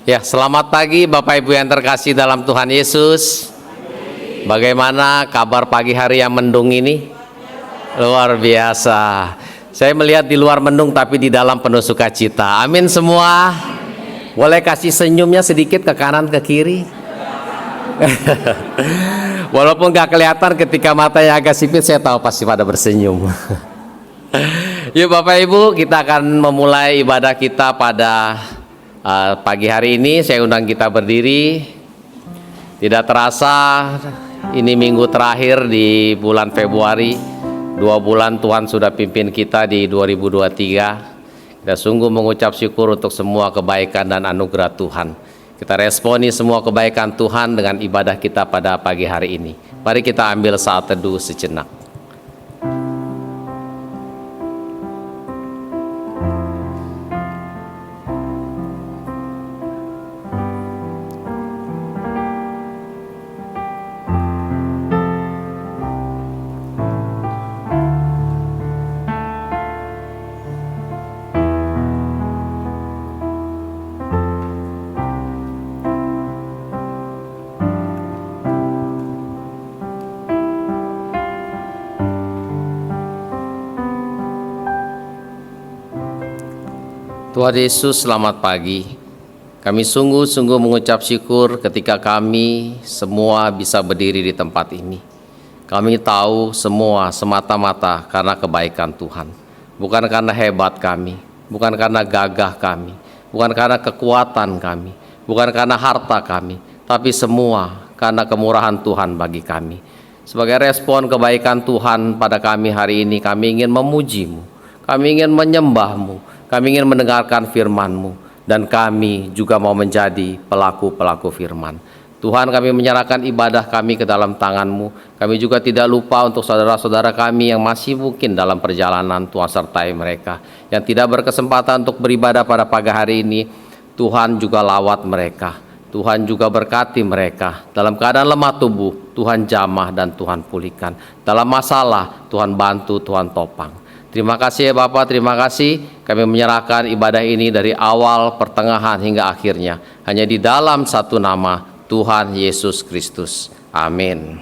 Ya, selamat pagi Bapak Ibu yang terkasih dalam Tuhan Yesus. Bagaimana kabar pagi hari yang mendung ini? Luar biasa. Saya melihat di luar mendung tapi di dalam penuh sukacita. Amin semua. Boleh kasih senyumnya sedikit ke kanan ke kiri? Walaupun gak kelihatan ketika matanya agak sipit, saya tahu pasti pada bersenyum. Yuk Bapak Ibu, kita akan memulai ibadah kita pada pagi hari ini. Saya undang kita berdiri. Tidak terasa ini minggu terakhir di bulan Februari. 2 bulan Tuhan sudah pimpin kita di 2023. Kita sungguh mengucap syukur untuk semua kebaikan dan anugerah Tuhan. Kita responi semua kebaikan Tuhan dengan ibadah kita pada pagi hari ini. Mari kita ambil saat teduh sejenak. Tuhan Yesus, selamat pagi. Kami sungguh-sungguh mengucap syukur ketika kami semua bisa berdiri di tempat ini. Kami tahu semua semata-mata karena kebaikan Tuhan. Bukan karena hebat kami, bukan karena gagah kami, bukan karena kekuatan kami, bukan karena harta kami, tapi semua karena kemurahan Tuhan bagi kami. Sebagai respon kebaikan Tuhan pada kami hari ini, kami ingin memuji-Mu, kami ingin menyembah-Mu, kami ingin mendengarkan firman-Mu, dan kami juga mau menjadi pelaku-pelaku firman. Tuhan, kami menyerahkan ibadah kami ke dalam tangan-Mu. Kami juga tidak lupa untuk saudara-saudara kami yang masih mungkin dalam perjalanan. Tuhan sertai mereka yang tidak berkesempatan untuk beribadah pada pagi hari ini. Tuhan juga lawat mereka, Tuhan juga berkati mereka. Dalam keadaan lemah tubuh, Tuhan jamah dan Tuhan pulihkan. Dalam masalah, Tuhan bantu, Tuhan topang. Terima kasih ya Bapak, terima kasih. Kami menyerahkan ibadah ini dari awal, pertengahan hingga akhirnya hanya di dalam satu nama, Tuhan Yesus Kristus. Amin.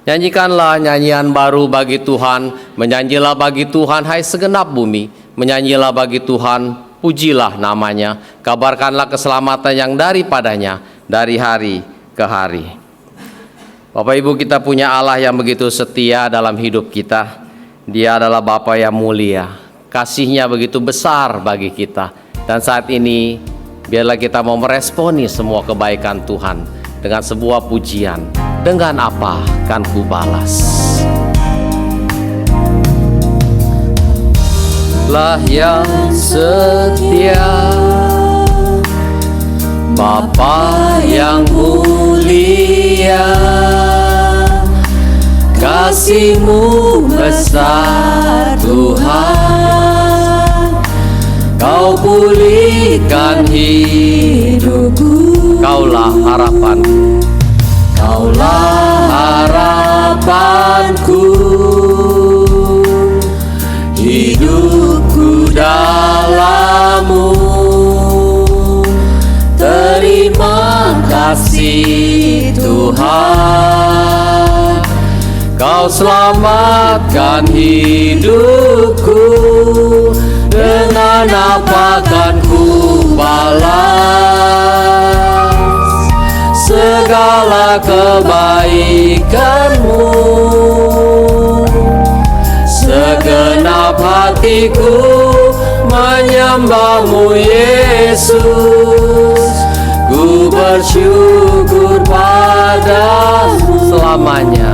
Nyanyikanlah nyanyian baru bagi Tuhan, menyanyilah bagi Tuhan hai segenap bumi, menyanyilah bagi Tuhan, pujilah namanya, kabarkanlah keselamatan yang daripadanya dari hari ke hari. Bapak Ibu, kita punya Allah yang begitu setia dalam hidup kita. Dia adalah Bapa yang mulia, kasih-Nya begitu besar bagi kita. Dan saat ini, biarlah kita mau meresponi semua kebaikan Tuhan dengan sebuah pujian. Dengan apa kan ku balas? Lah yang setia, Bapa yang mulia, kasih-Mu besar Tuhan, Kau pulihkan hidupku. Kaulah harapanku, Kaulah harapanku, hidupku dalam-Mu. Terima kasih Tuhan, Kau selamatkan hidupku. Dengan apa kan ku balas segala kebaikan-Mu? Segenap hatiku menyembah-Mu Yesus. Ku bersyukur pada-Mu selamanya,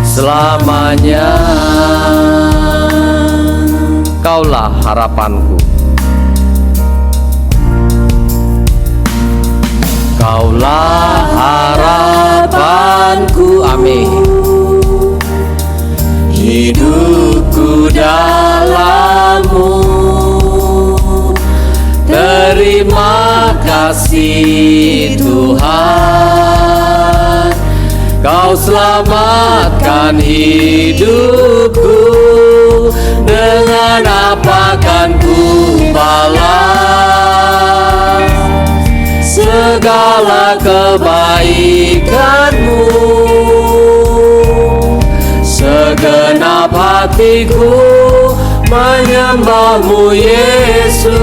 selamanya. Kaulah harapanku, Kaulah harapanku, amin. Hidupku dalam-Mu. Terima kasih Tuhan, Kau selamatkan hidupku. Dengan apa kan ku balas segala kebaikan-Mu. Segenap hatiku menyembah-Mu Yesus.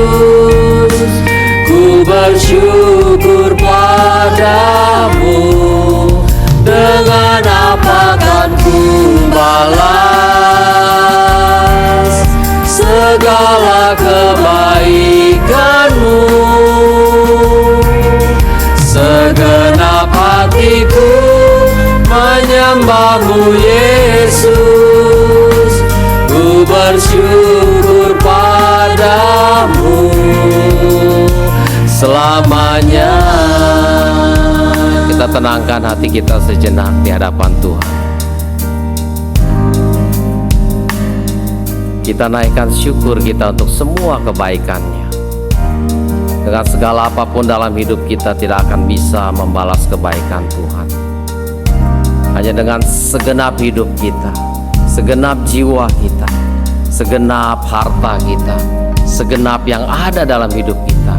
Ku bersyukur padamu. Dengan apa kan ku balas segala kebaikan-Mu? Segenap hatiku menyembah-Mu Yesus. Ku bersyukur padamu selamanya. Kita tenangkan hati kita sejenak di hadapan Tuhan. Kita naikkan syukur kita untuk semua kebaikan-Nya. Dengan segala apapun dalam hidup kita tidak akan bisa membalas kebaikan Tuhan. Hanya dengan segenap hidup kita, segenap jiwa kita, segenap harta kita, segenap yang ada dalam hidup kita,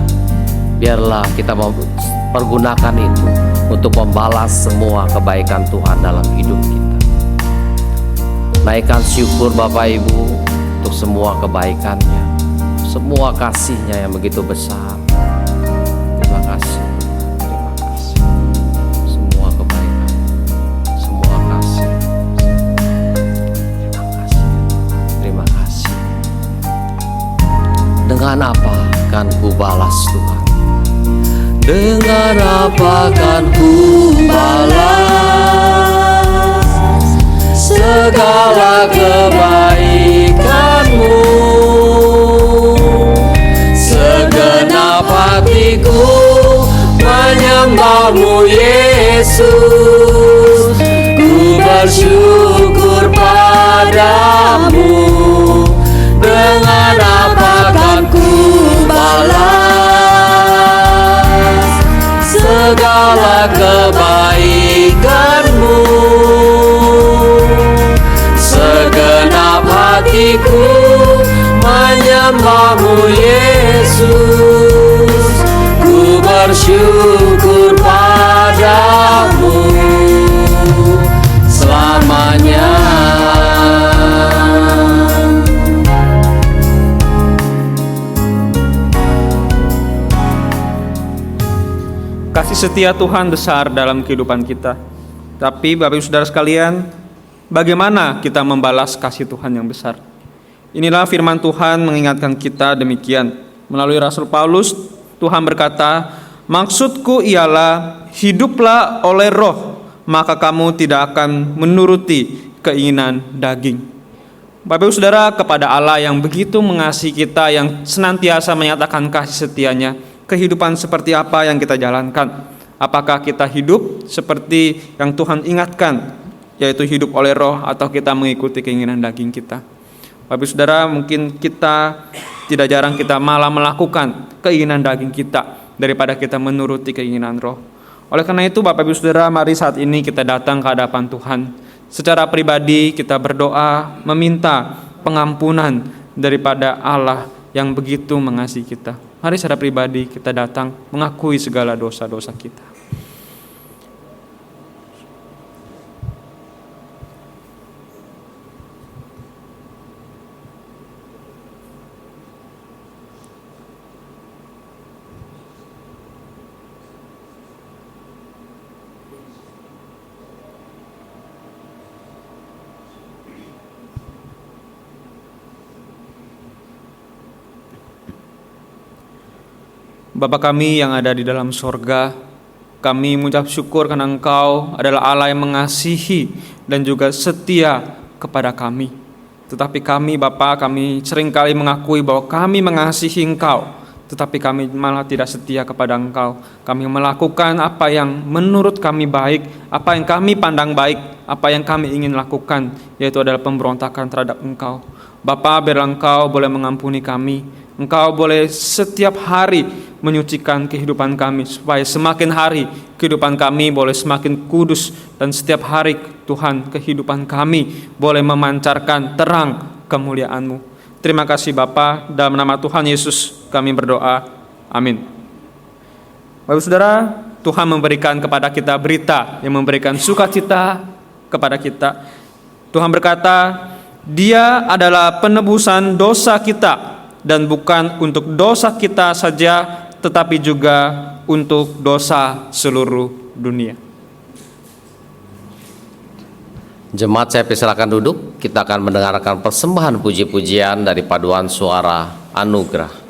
biarlah kita mempergunakan itu untuk membalas semua kebaikan Tuhan dalam hidup kita. Naikkan syukur Bapak Ibu untuk semua kebaikan-Nya, semua kasih-Nya yang begitu besar. Terima kasih, terima kasih. Semua kebaikan, semua kasih. Terima kasih, terima kasih. Dengan apa kan ku balas Tuhan? Dengan apa kan ku balas segala kebaikan-Mu? Segenap hatiku menyembah-Mu Yesus. Ku bersyukur padamu. Dengan apa kan ku balas segala kebaikan-Mu? Segenap hatiku menyembah-Mu Yesus. Ku bersyukur padamu selamanya. Kasih setia Tuhan besar dalam kehidupan kita. Tapi Bapak Ibu Saudara sekalian, bagaimana kita membalas kasih Tuhan yang besar? Inilah firman Tuhan mengingatkan kita demikian. Melalui Rasul Paulus, Tuhan berkata, "Maksudku ialah hiduplah oleh roh, maka kamu tidak akan menuruti keinginan daging." Bapak Ibu Saudara, kepada Allah yang begitu mengasihi kita, yang senantiasa menyatakan kasih setia-Nya, kehidupan seperti apa yang kita jalankan? Apakah kita hidup seperti yang Tuhan ingatkan, yaitu hidup oleh roh, atau kita mengikuti keinginan daging kita? Bapak Saudara, mungkin kita tidak jarang kita malah melakukan keinginan daging kita daripada kita menuruti keinginan roh. Oleh karena itu Bapak Ibu Saudara, mari saat ini kita datang ke hadapan Tuhan. Secara pribadi kita berdoa meminta pengampunan daripada Allah yang begitu mengasihi kita. Mari secara pribadi kita datang mengakui segala dosa-dosa kita. Bapa kami yang ada di dalam sorga, kami mengucap syukur karena Engkau adalah Allah yang mengasihi dan juga setia kepada kami. Tetapi kami Bapa, kami seringkali mengakui bahwa kami mengasihi Engkau, tetapi kami malah tidak setia kepada Engkau. Kami melakukan apa yang menurut kami baik, apa yang kami pandang baik, apa yang kami ingin lakukan, yaitu adalah pemberontakan terhadap Engkau. Bapa, biarlah Engkau boleh mengampuni kami. Engkau boleh setiap hari menyucikan kehidupan kami, supaya semakin hari kehidupan kami boleh semakin kudus, dan setiap hari Tuhan kehidupan kami boleh memancarkan terang kemuliaan-Mu. Terima kasih Bapa, dalam nama Tuhan Yesus kami berdoa. Amin. Bapak Saudara, Tuhan memberikan kepada kita berita yang memberikan sukacita kepada kita. Tuhan berkata, Dia adalah penebusan dosa kita, dan bukan untuk dosa kita saja, tetapi juga untuk dosa seluruh dunia. Jemaat, saya persilakan duduk. Kita akan mendengarkan persembahan puji-pujian dari paduan suara anugerah.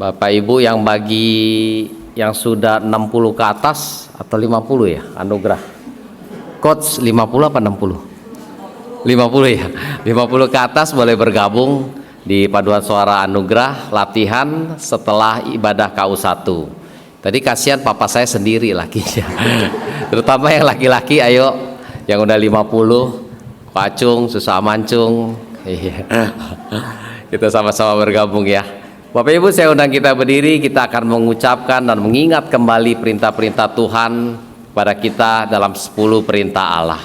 Bapak Ibu yang bagi yang sudah 60 ke atas atau 50 ya, anugerah. Coach 50 apa 60? 50 ya. 50 ke atas boleh bergabung di paduan suara anugerah latihan setelah ibadah KU1. Tadi kasihan papa saya sendiri lakinya. Terutama yang laki-laki, ayo yang udah 50, Pacung, Susah Mancung. Kita sama-sama bergabung ya. Bapak Ibu, saya undang kita berdiri, kita akan mengucapkan dan mengingat kembali perintah-perintah Tuhan pada kita dalam 10 perintah Allah.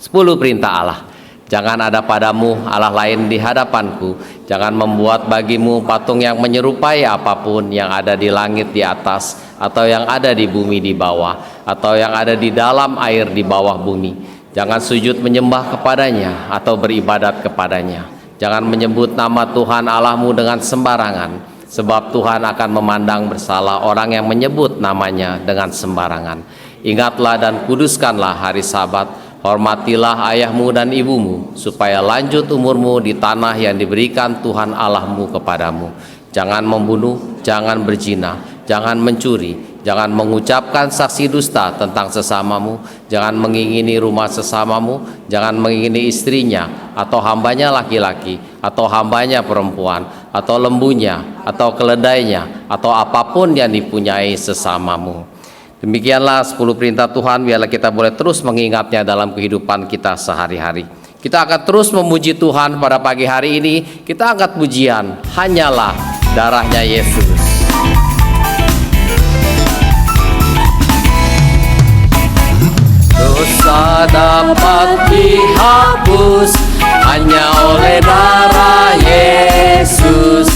10 perintah Allah. Jangan ada padamu Allah lain di hadapanku. Jangan membuat bagimu patung yang menyerupai apapun yang ada di langit di atas, atau yang ada di bumi di bawah, atau yang ada di dalam air di bawah bumi. Jangan sujud menyembah kepadanya atau beribadat kepadanya. Jangan menyebut nama Tuhan Allahmu dengan sembarangan, sebab Tuhan akan memandang bersalah orang yang menyebut namanya dengan sembarangan. Ingatlah dan kuduskanlah hari Sabat. Hormatilah ayahmu dan ibumu, supaya lanjut umurmu di tanah yang diberikan Tuhan Allahmu kepadamu. Jangan membunuh, jangan berzina, jangan mencuri, jangan mengucapkan saksi dusta tentang sesamamu, jangan mengingini rumah sesamamu, jangan mengingini istrinya, atau hambanya laki-laki, atau hambanya perempuan, atau lembunya, atau keledainya, atau apapun yang dipunyai sesamamu. Demikianlah 10 perintah Tuhan, biarlah kita boleh terus mengingatnya dalam kehidupan kita sehari-hari. Kita akan terus memuji Tuhan pada pagi hari ini. Kita angkat pujian, hanyalah darahnya Yesus. Dosa dapat dihapus hanya oleh darah Yesus.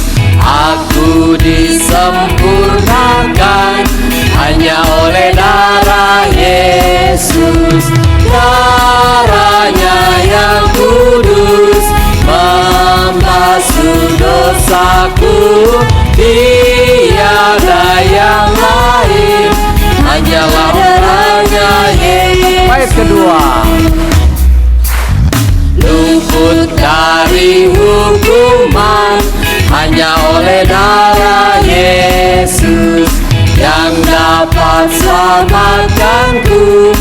Aku disempurnakan hanya oleh darah Yesus. Darahnya yang kudus membasuh dosaku. Tiada yang lain, hanyalah darahnya Yesus. Baik kedua, luput dari hukuman hanya oleh darah Yesus. Yang dapat selamatkanku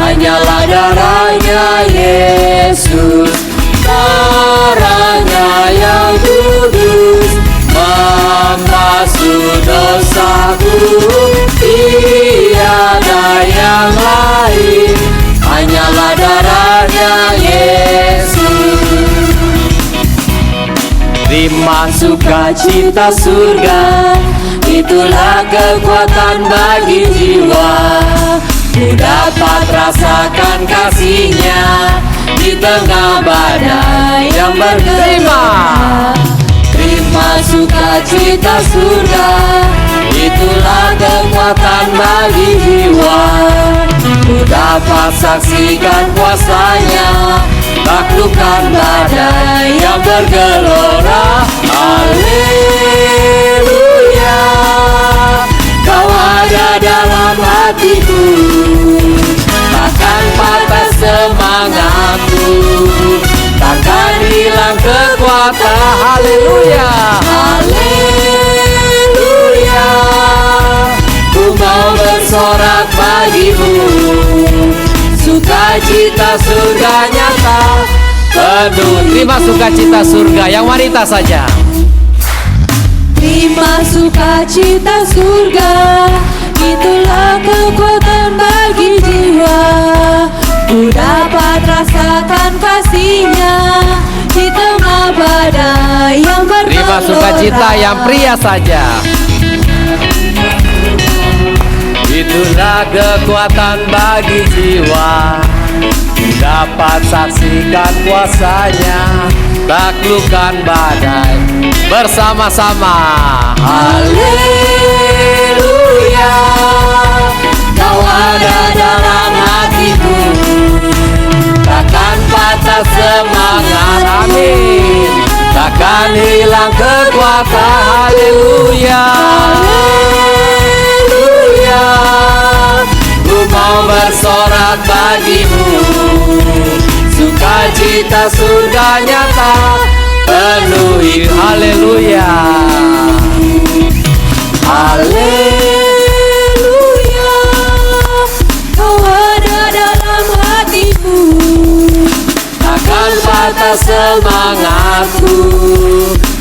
hanyalah darahnya Yesus. Darahnya yang kudus membasuh dosaku. Tiada yang lain, hanyalah darahnya Yesus. Terima sukacita surga, itulah kekuatan bagi jiwa. Ku dapat rasakan kasih-Nya di tengah badai yang bergema. Terima sukacita surga, itulah kekuatan bagi jiwa. Ku dapat saksikan kuasa-Nya, taklukkan badai yang bergelora. Haleluya, Kau ada dalam hatiku, takkan patah semangatku, takkan hilang kekuatan. Haleluya, haleluya, ku mau bersorak bagimu. Sukacita surga nyata penuh. Terima sukacita surga, yang wanita saja. Terima sukacita surga, itulah kekuatan bagi jiwa. Ku dapat rasakan kasih-Nya di tengah badai yang bergelora. Terima sukacita yang pria saja. Itulah kekuatan bagi jiwa. Dapat saksikan kuasa-Nya, taklukkan badai bersama-sama. Haleluya, Kau ada dalam hatiku, takkan patah semangat. Amin. Takkan hilang kekuatan. Haleluya, haleluya, ku mau bersorak bagimu. Sukacita surga nyata penuhi. Haleluya, haleluya, Kau ada dalam hatiku, takkan patah semangatku,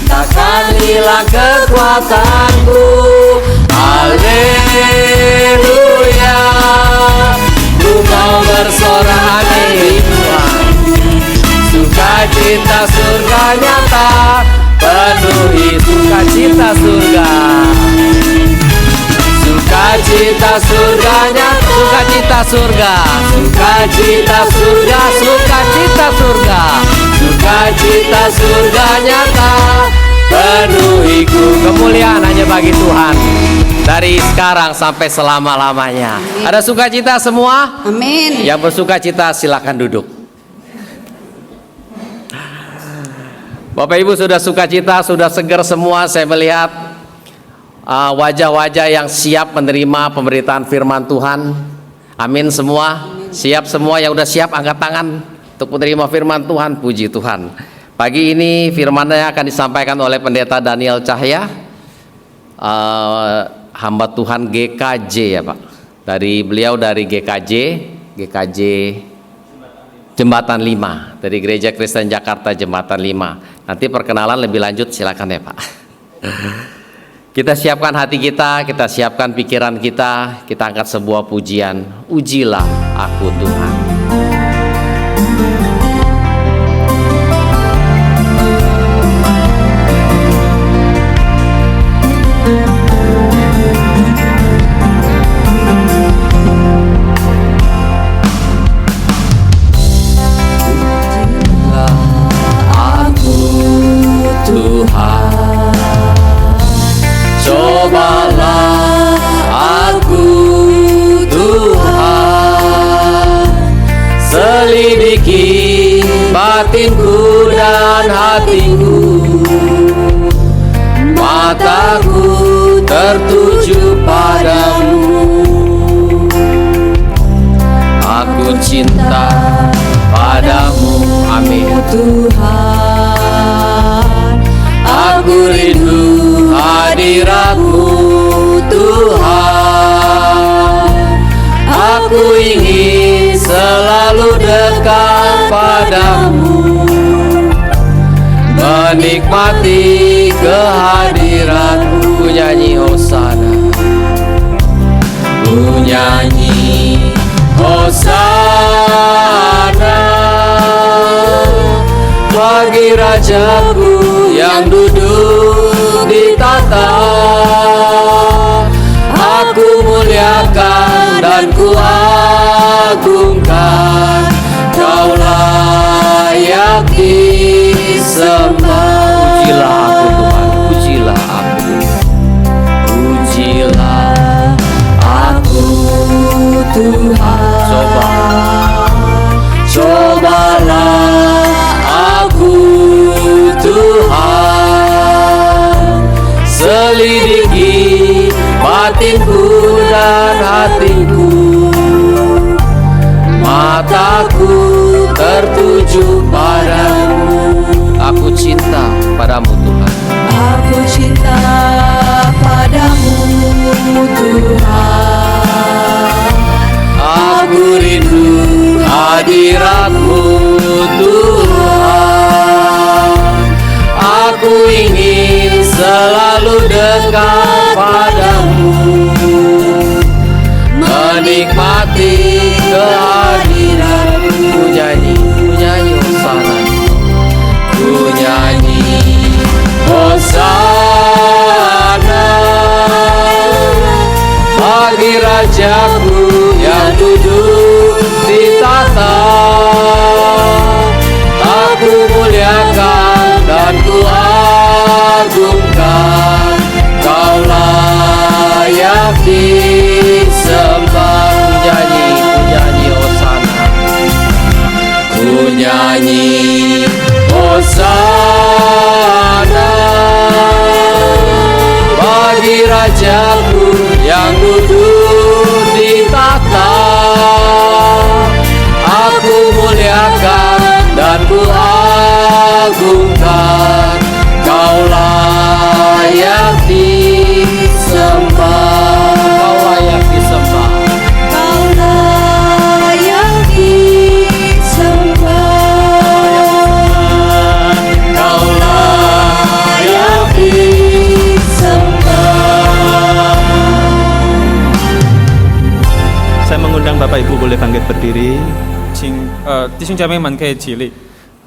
takkan hilang kekuatanku. Haleluya, ku mau bersorak di Tuhan. Sukacita surga nyata penuhi. Sukacita surga, sukacita surga nyata. Sukacita surga, sukacita surga, sukacita surga, sukacita surga nyata penuhiku. Kemuliaan hanya bagi Tuhan dari sekarang sampai selama-lamanya. Ada sukacita semua? amin. Yang bersukacita silakan duduk. Bapak Ibu sudah sukacita, sudah segar semua. Saya melihat wajah-wajah yang siap menerima pemberitaan firman Tuhan. Amin semua. Siap semua, yang udah siap angkat tangan untuk menerima firman Tuhan. Puji Tuhan. Pagi ini firman-Nya akan disampaikan oleh Pendeta Daniel Cahya, hamba Tuhan GKJ ya Pak. Beliau dari GKJ Jembatan 5, dari Gereja Kristen Jakarta Jembatan 5. Nanti perkenalan lebih lanjut silakan ya Pak. Kita siapkan hati kita siapkan pikiran kita angkat sebuah pujian. Ujilah aku Tuhan. Cobalah aku Tuhan, selidiki batinku dan hatiku, mataku tertuju padamu. Aku cinta padamu, amin Tuhan, aku rindu hadirat-Mu Tuhan. Aku ingin selalu dekat padamu, menikmati kehadirat-Mu. Ku nyanyi Hosana, ku nyanyi Hosana bagi Rajaku yang duduk di tahta. Aku muliakan dan ku agungkan, Kau layak disembah. Pujilah aku Tuhan, pujilah aku Tuhan. Cobalah aku Tuhan, selidiki batinku dan hatiku, mataku tertuju padamu. Aku cinta padamu Tuhan, aku cinta padamu Tuhan. aku rindu hadirat-Mu Tuhan. Aku ingin selalu dekat padamu, menikmati kehadiran-Mu. Ku nyanyi Hosana, ku nyanyi Hosana bagi Rajaku yang duduk di tahta. Aku muliakan dan ku agungkan, Kau layak disembah. Ku nyanyi Hosana, ku nyanyi Hosana bagi Rajaku yang duduk di tahta. Aku muliakan dan ku agungkan, Kau layak disembah. Kau layak disembah. Kau layak disembah. Kau layak disembah. Saya mengundang Bapak Ibu boleh bangkit berdiri. 弟兄姐妹们可以起立。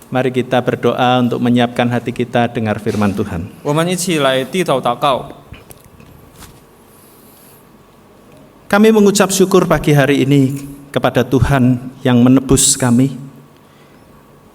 Mari kita berdoa untuk menyiapkan hati kita dengar firman Tuhan. 我们一起来低头祷告。 Kami mengucap syukur pagi hari ini kepada Tuhan yang menebus kami.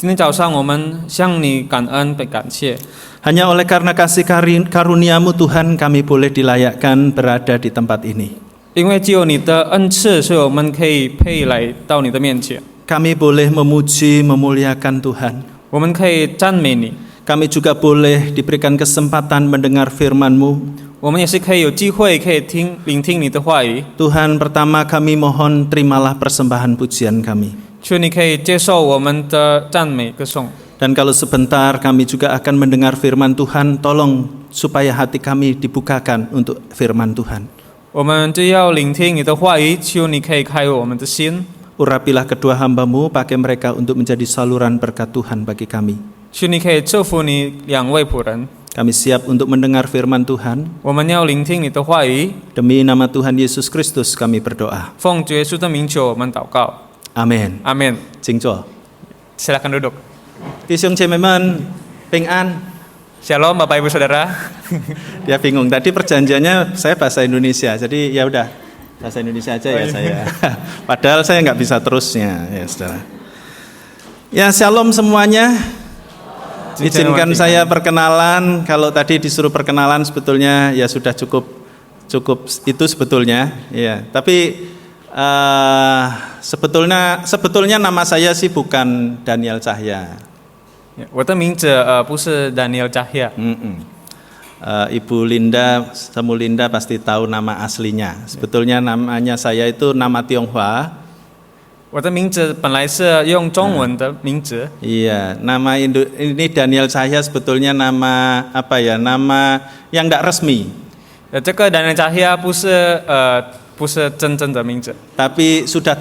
今天早上我们向你感恩并感谢， Hanya oleh karena kasih karunia-Mu Tuhan kami boleh dilayakkan berada di tempat ini. 因为只有你的恩赐，所以我们可以配来到你的面前， Kami boleh memuji, memuliakan Tuhan. 我们可以赞美你， Kami juga boleh diberikan kesempatan mendengar firman-Mu. 我们也是可以有机会可以聆听你的话语。 Tuhan, pertama kami mohon terimalah persembahan pujian kami. 求你可以接受我们的赞美歌颂。 Dan kalau sebentar kami juga akan mendengar firman Tuhan, tolong supaya hati kami dibukakan untuk firman Tuhan. 我们就要聆听你的话语，求你可以开我们的心。 Urapilah kedua hamba-Mu, pakai mereka untuk menjadi saluran berkat Tuhan bagi kami. 求你可以祝福你两位仆人。 Kami siap untuk mendengar firman Tuhan. 我们要聆听你的话语， Demi nama Tuhan Yesus Kristus kami berdoa. 奉主耶稣的名求我们祷告。 Amin. 阿门。 Jingco. Silakan duduk. Tisung cememen, Ping An. Shalom Bapak Ibu Saudara. Dia bingung. Tadi perjanjiannya saya bahasa Indonesia. Jadi ya udah bahasa Indonesia aja ya saya. Padahal saya nggak bisa terusnya ya saudara. Ya shalom semuanya. Izinkan saya perkenalan. Kalau tadi disuruh perkenalan sebetulnya ya sudah cukup itu sebetulnya. Ya. Tapi sebetulnya nama saya sih bukan Daniel Cahya. 我的名字不是 Daniel Cahya。 Ibu Linda, Semu Linda pasti tahu nama aslinya. Sebetulnya namanya saya itu nama Tionghoa. 我的名字本来是用中文的名字。 Iya, nama ini Daniel Cahya sebetulnya nama apa ya? Nama yang tidak resmi. 这个 Daniel Cahya 不是真正的名字。 Tapi sudah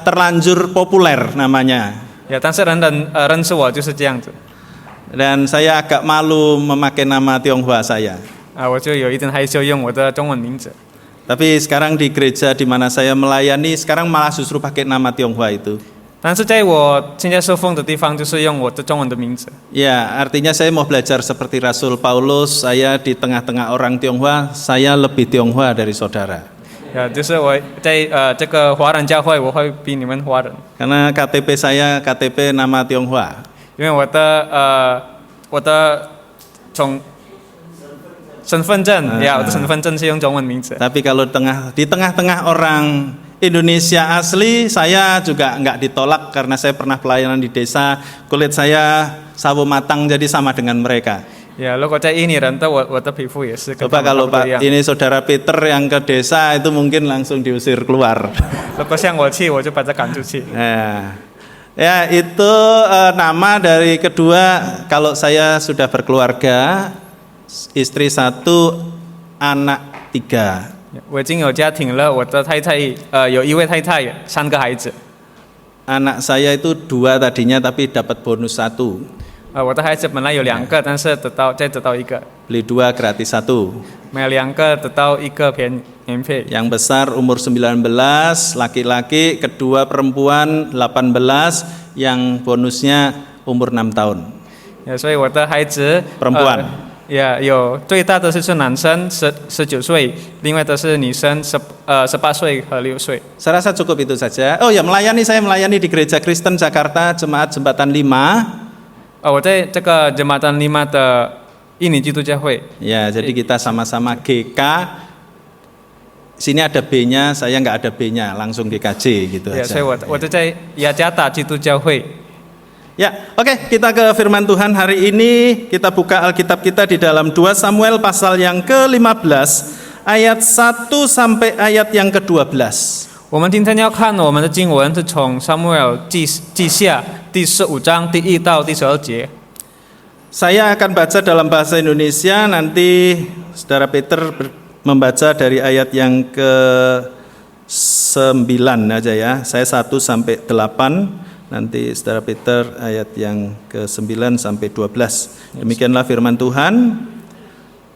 terlanjur populer namanya. 但是人认识我就是这样子。 Dan saya agak malu memakai nama Tionghoa saya. 我就有一点害羞用我的中文名字。 Tapi sekarang di gereja di mana saya melayani, sekarang malah justru pakai nama Tionghoa itu. 但是在我现在受奉的地方，就是用我的中文的名字。 Ya, artinya saya mau belajar seperti Rasul Paulus. Saya di tengah-tengah orang Tionghoa, saya lebih Tionghoa dari saudara. 就是我在这个华人教会，我会比你们华人。 Karena KTP saya KTP nama Tionghoa. 因为我的身份证，我的身份证是用中文名字。 Tapi kalau di tengah-tengah orang Indonesia asli, saya juga nggak ditolak karena saya pernah pelayanan di desa. Kulit saya sawo matang jadi sama dengan mereka. 如果在印尼人的我的皮肤也是跟他 Coba 们 kalau 差不多一样。 Pak ini saudara Peter yang ke desa itu mungkin langsung diusir keluar. 如果像我去，我就把他赶出去。 Ya itu nama dari kedua. Kalau saya sudah berkeluarga, istri 1, anak 3. 我已经有家庭了，我的太太有一位太太，3个孩子。 Anak saya itu 2 tadinya tapi dapat bonus 1. 我的孩子本来有2个，但是再得到1个。 Beli 2 gratis 1. 买了2个，得到1个免费。 Yang besar umur 19, laki-laki, kedua perempuan 18, yang bonusnya umur 6 tahun. 所以我的孩子 Perempuan. 有最大的是男生19岁，另外的是女生18岁和6岁。 Saya rasa cukup itu saja. Oh ya, saya melayani di Gereja Kristen Jakarta, Jemaat Jembatan 5. 我在这个Jembatan 5的印尼基督教会。 Ya, jadi kita sama-sama GK. Sini ada B-nya, saya nggak ada B-nya, langsung GKJ gitu aja. 所以我就在雅加达基督教会。 Ya, oke, kita ke firman Tuhan hari ini. Kita buka Alkitab kita di dalam 2 Samuel pasal yang ke-15 ayat 1 sampai ayat yang ke-12. 我们今天要看我们的经文是从撒母耳记下第15章第1到第12节。 Saya akan baca dalam bahasa Indonesia, nanti Saudara Peter membaca dari ayat yang ke-9 aja ya. Saya 1 sampai 8, nanti Saudara Peter ayat yang ke-9 sampai 12. Demikianlah firman Tuhan.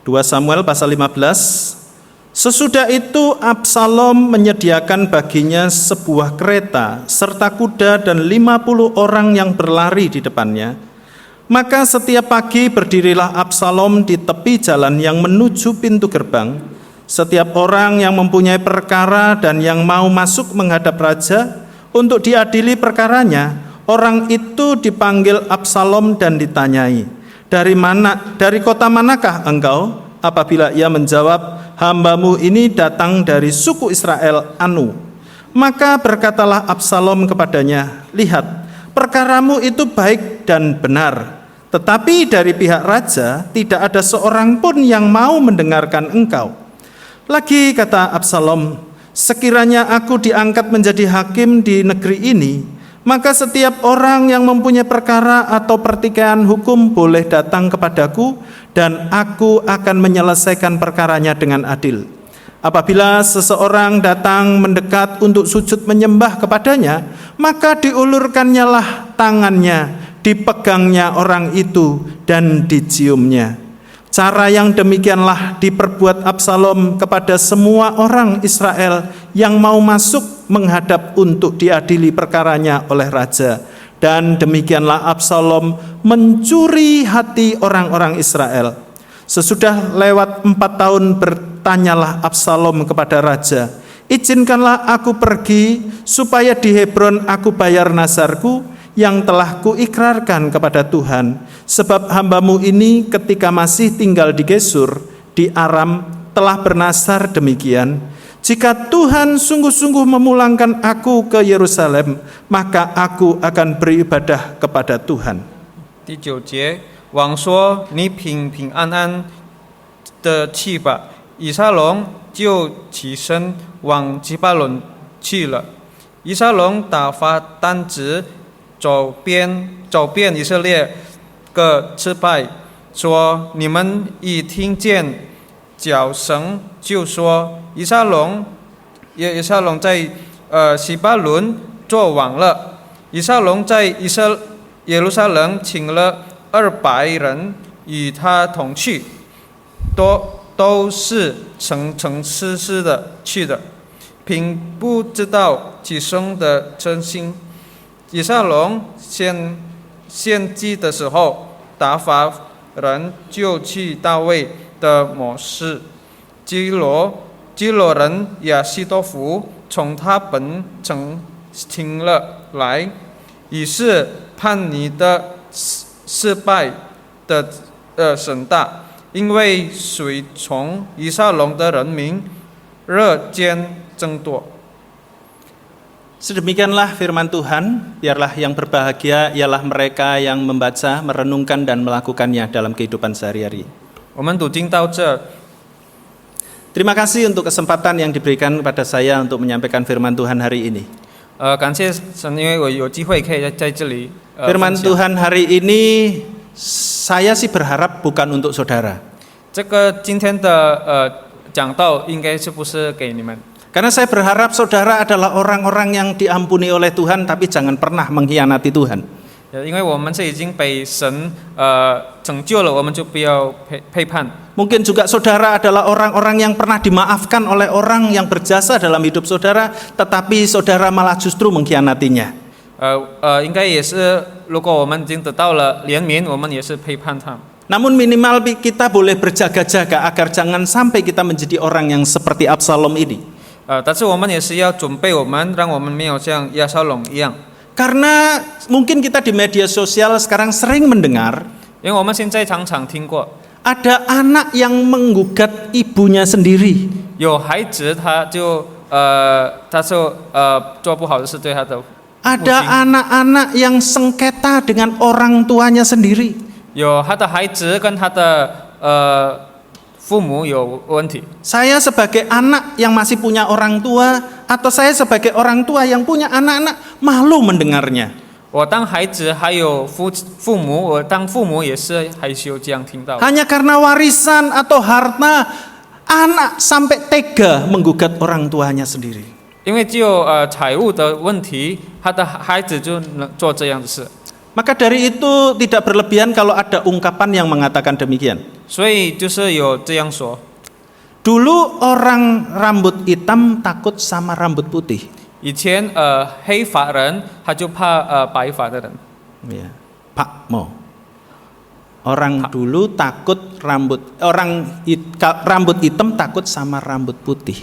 2 Samuel pasal 15. Sesudah itu Absalom menyediakan baginya sebuah kereta serta kuda dan 50 orang yang berlari di depannya. Maka setiap pagi berdirilah Absalom di tepi jalan yang menuju pintu gerbang. Setiap orang yang mempunyai perkara dan yang mau masuk menghadap raja untuk diadili perkaranya, orang itu dipanggil Absalom dan ditanyai, dari kota manakah engkau? Apabila ia menjawab, hambamu ini datang dari suku Israel Anu. Maka berkatalah Absalom kepadanya, lihat, perkaramu itu baik dan benar. Tetapi dari pihak raja tidak ada seorang pun yang mau mendengarkan engkau. Lagi kata Absalom, sekiranya aku diangkat menjadi hakim di negeri ini, maka setiap orang yang mempunyai perkara atau pertikaian hukum boleh datang kepadaku, dan aku akan menyelesaikan perkaranya dengan adil. Apabila seseorang datang mendekat untuk sujud menyembah kepadanya, maka diulurkannyalah tangannya, dipegangnya orang itu dan diciumnya. Cara yang demikianlah diperbuat Absalom kepada semua orang Israel yang mau masuk menghadap untuk diadili perkaranya oleh raja. Dan demikianlah Absalom mencuri hati orang-orang Israel. Sesudah lewat 4 tahun bertanyalah Absalom kepada raja, izinkanlah aku pergi supaya di Hebron aku bayar nazarku yang telah kuikrarkan kepada Tuhan, sebab hambamu ini ketika masih tinggal di Gesur di Aram telah bernazar demikian, jika Tuhan sungguh-sungguh memulangkan aku ke Yerusalem, maka aku akan beribadah kepada Tuhan. 第9节，王说：“你平平安安的去吧。”以撒龙就起身往基巴伦去了。以撒龙打发单子走遍以色列各支派，说：“你们一听见角声，就说以撒龙在西巴伦作王了。”以撒龙在耶路撒冷请了200人与他同去，都是诚实的去的，并不知道其中的真心。以撒龙献祭的时候，打发人就去大卫的谋士基罗人亚希多弗从他本城请了来，以是判你的失败的审大，因为随从以撒龙的人民日渐增多。 Sedemikianlah firman Tuhan, biarlah yang berbahagia ialah mereka yang membaca, merenungkan dan melakukannya dalam kehidupan sehari-hari. 我们读经到这， Terima kasih untuk kesempatan yang diberikan kepada saya untuk menyampaikan firman Tuhan hari ini. 感谢神，因为我有机会可以在这里 Firman 分享。 Tuhan hari ini saya sih berharap bukan untuk saudara. 这个今天的讲道应该是不是给你们？ Karena saya berharap saudara adalah orang-orang yang diampuni oleh Tuhan, tapi jangan pernah mengkhianati Tuhan. 因为我们是已经被神拯救了，我们就不要背叛。 Mungkin juga saudara adalah orang-orang yang pernah dimaafkan oleh orang yang berjasa dalam hidup saudara, tetapi saudara malah justru mengkhianatinya. 应该也是，如果我们已经得到了怜悯，我们也是背叛他。 Namun minimal kita boleh berjaga-jaga agar jangan sampai kita menjadi orang yang seperti Absalom ini. 但是我们也是要准备我们，让我们没有像亚撒龙一样。 Karena mungkin kita di media sosial sekarang sering mendengar 因为我们现在常常听过， ada anak yang menggugat ibunya sendiri. 有孩子他就做不好的事对他的父亲， Ada anak-anak yang sengketa dengan orang tuanya sendiri. 有他的孩子跟他的父母有问题。 Saya sebagai anak yang masih punya orang tua, atau saya sebagai orang tua yang punya anak-anak, malu mendengarnya. 我当孩子还有父母，我当父母也是害羞这样听到。 Hanya karena warisan atau harta, anak sampai tega menggugat orang tuanya sendiri. 因为只有财务的问题，他的孩子就能做这样的事。 Maka dari itu tidak berlebihan kalau ada ungkapan yang mengatakan demikian. 所以就是有这样说。 Dulu orang rambut hitam takut sama rambut putih. 以前黑发人他就怕白发的人。 Ya, Pak Mo. Orang dulu takut rambut hitam takut sama rambut putih.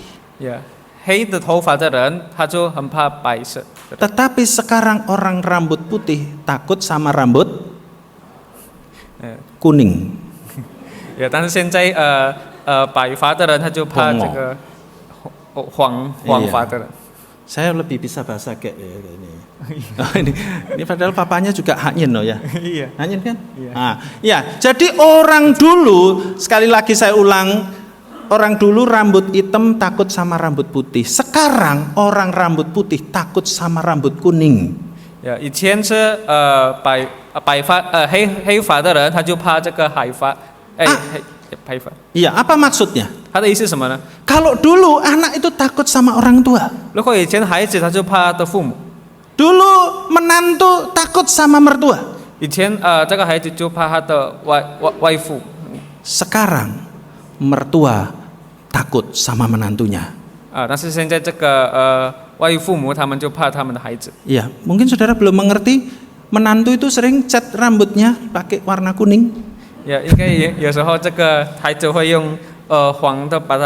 黑的头发的人他就很怕白色。 Tetapi sekarang orang rambut putih takut sama rambut kuning. 但是现在白发的人他就怕这个黄发的人。Saya lebih bisa bahasa kayak ini. Oh, ini padahal papanya juga Hanyin loh ya. Iya. Hanyin kan? Iya. Nah, ya, jadi orang dulu, sekali lagi saya ulang, orang dulu rambut hitam takut sama rambut putih. Sekarang orang rambut putih takut sama rambut kuning. 以前是白发黑发的人，他就怕这个白发，白发。 Iya, apa maksudnya? 他的意思是什么呢？ Kalau dulu anak itu takut sama orang tua. 如果以前孩子他就怕他的父母， Dulu menantu takut sama mertua. 以前这个孩子就怕他的外父。 Sekarang mertua takut sama menantunya. 但是现在这个外父母他们就怕他们的孩子。 Iya, mungkin saudara belum mengerti, menantu itu sering cat rambutnya pakai warna kuning. 应该有时候这个孩子会用黄的把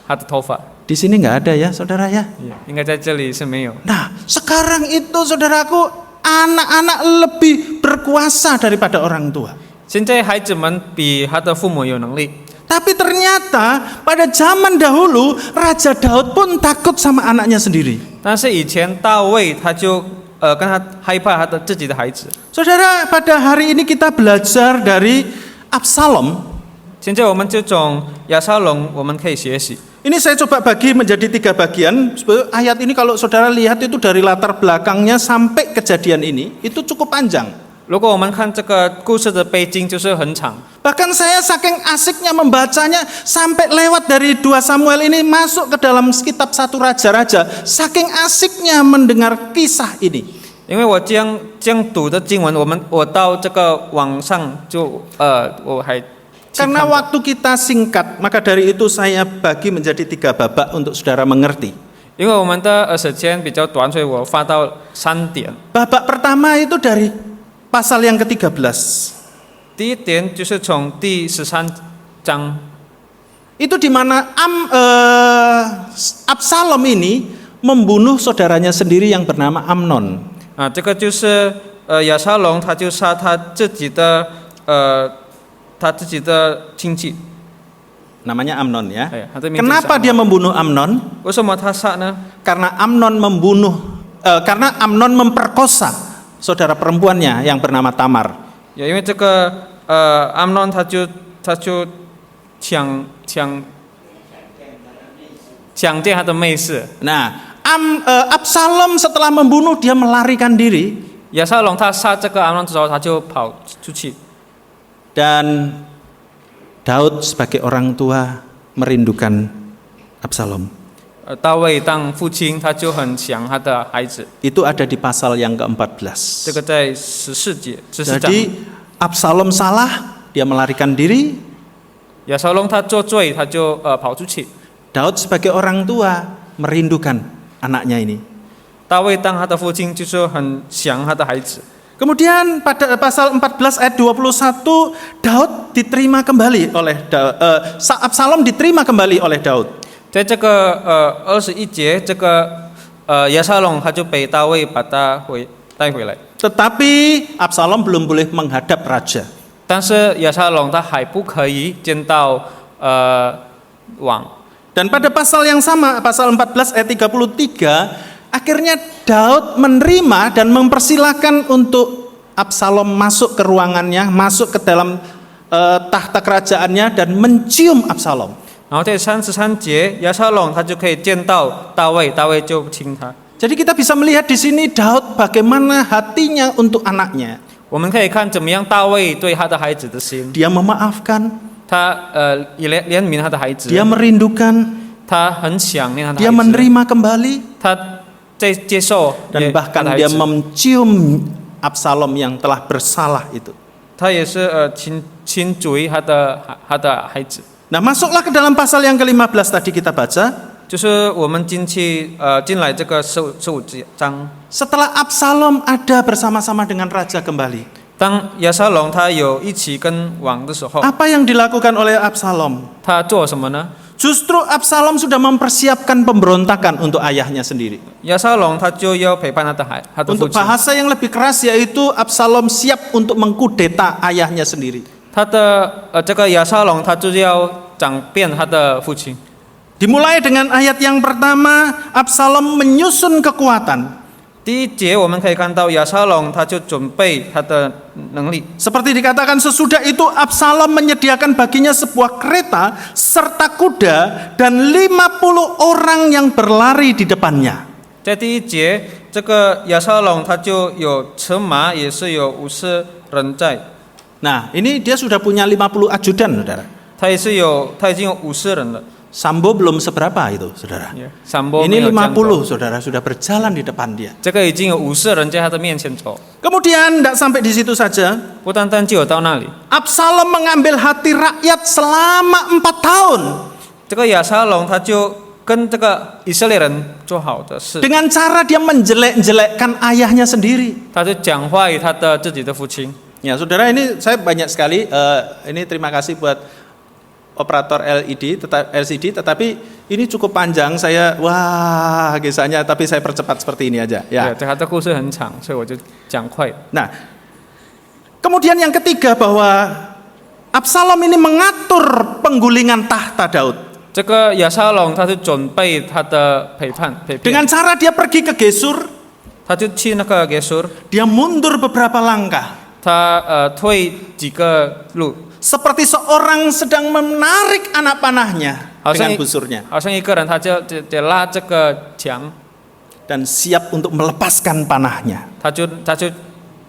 他的头发。 Di sini nggak ada ya, saudara ya. 应该在这里是没有。 Nah, sekarang itu saudaraku, anak-anak lebih berkuasa daripada orang tua. 现在孩子们比他的父母有能力。 Tapi ternyata pada zaman dahulu Raja Daud pun takut sama anaknya sendiri. 但是以前大卫他就跟他害怕他的自己的孩子。 Saudara, pada hari ini kita belajar dari Absalom. 现在我们这种亚沙龙我们可以学习。 Ini saya coba bagi menjadi 3 bagian. Ayat ini kalau saudara lihat itu dari latar belakangnya sampai kejadian ini, itu cukup panjang. 如果我们看这个故事的背景，就是很长。 Bahkan saya saking asiknya membacanya sampai lewat dari 2 Samuel ini masuk ke dalam kitab 1 Raja-Raja. Saking asiknya mendengar kisah ini. 因为我这样读的经文，我到这个网上就我还 Karena waktu kita singkat, maka dari itu saya bagi menjadi 3 babak untuk saudara mengerti. 因为我们的时间比较短，所以我发到3点。 Babak pertama itu dari pasal yang ke-13. 第一点就是从第13章， Itu di mana Absalom ini membunuh saudaranya sendiri yang bernama Amnon. 这个就是亚沙龙，他就杀他自己的亲戚。 Namanya Amnon ya.他的名字是 Kenapa dia membunuh Amnon? 为什么他杀呢？ Karena Amnon memperkosa saudara perempuannya yang bernama Tamar. 因为这个安诺他就抢劫他的妹氏。 Nah, Absalom setelah membunuh dia melarikan diri 亚沙龙他杀这个安诺之后，他就跑出去。 dan Daud sebagai orang tua merindukan Absalom. 大卫当父亲，他就很想他的孩子。 Itu ada di pasal yang ke-14. 这个在14节14章。 Jadi Absalom salah, dia melarikan diri. 亚沙龙他做罪，他就跑出去。 Daud sebagai orang tua merindukan anaknya ini. 大卫当他的父亲，就是很想他的孩子。 Kemudian pada pasal 14 ayat 21 Daud diterima kembali oleh Absalom diterima kembali oleh Daud. 在这个21节，这个亚沙龙他就被大卫把他带回来。 Tetapi Absalom belum boleh menghadap raja. 但是亚沙龙他还不可以见到王。 Dan pada pasal yang sama, pasal 14 ayat 33, akhirnya Daud menerima dan mempersilahkan untuk Absalom masuk ke ruangannya, masuk ke dalam tahta kerajaannya dan mencium Absalom. 然后在33节，亚沙龙他就可以见到大卫，大卫就亲他。 Jadi kita bisa melihat di sini Daud bagaimana hatinya untuk anaknya. 我们可以看怎么样大卫对他的孩子的心， Dia memaafkan, 他也怜悯他的孩子， dia merindukan, 他很想念他的 dia 孩子， menerima kembali, 他在接受 dan 他 bahkan 的孩 dia 子， mencium Absalom yang telah bersalah itu. 他也是亲嘴他的孩子。 Nah, masuklah ke dalam pasal yang ke-15 tadi kita baca. 就是我们进来这个15章， Setelah Absalom ada bersama-sama dengan raja kembali. 当亚沙龙他有一起跟王的时候， Apa yang dilakukan oleh Absalom? 他做什么呢？ Justru Absalom sudah mempersiapkan pemberontakan untuk ayahnya sendiri. 亚沙龙他就要陪伴他的父 Untuk 亲， bahasa yang lebih keras yaitu Absalom siap untuk mengkudeta ayahnya sendiri. 他的这个亚沙龙他就要掌变他的父亲。Dimulai dengan ayat yang pertama, Absalom menyusun kekuatan. 第一节我们可以看到亚沙龙他就准备他的能力， Seperti dikatakan sesudah itu Absalom menyediakan baginya sebuah kereta serta kuda dan 50 orang yang berlari di depannya. 在第一节这个亚沙龙他就有车马，也是有50人在， Nah, ini dia sudah punya 50 ajudan, saudara. 他已经有50人了。 Sambo belum seberapa itu, saudara. 散播 Ini 没有这样走 50, saudara, sudah berjalan di depan dia. 这个已经有50人在他的面前走， Kemudian tidak sampai di situ saja. 不单单就有到那里。 Absalom mengambil hati rakyat selama 4 tahun 这个亚沙龙他就跟这个以色列人做好的事， dengan cara dia menjelek-jelekkan ayahnya sendiri. 他就讲坏他的自己的父亲。 Ya, saudara, ini saya banyak sekali. Ini terima kasih buat operator LCD, tetapi ini cukup panjang. Saya kisahnya, tapi saya percepat seperti ini aja. 对， Ya. 他的故事很长，所以我就讲快。 Nah, kemudian yang ketiga bahwa Absalom ini mengatur penggulingan tahta Daud 这个亚沙龙他是准备他的陪伴， dengan cara dia pergi ke Gesur, 他就去那个给苏， dia mundur beberapa langkah 他退几个路， seperti seorang sedang menarik anak panahnya 好像 dengan busurnya 好像一个人他就拉这个墙， dan siap untuk melepaskan panahnya. 他就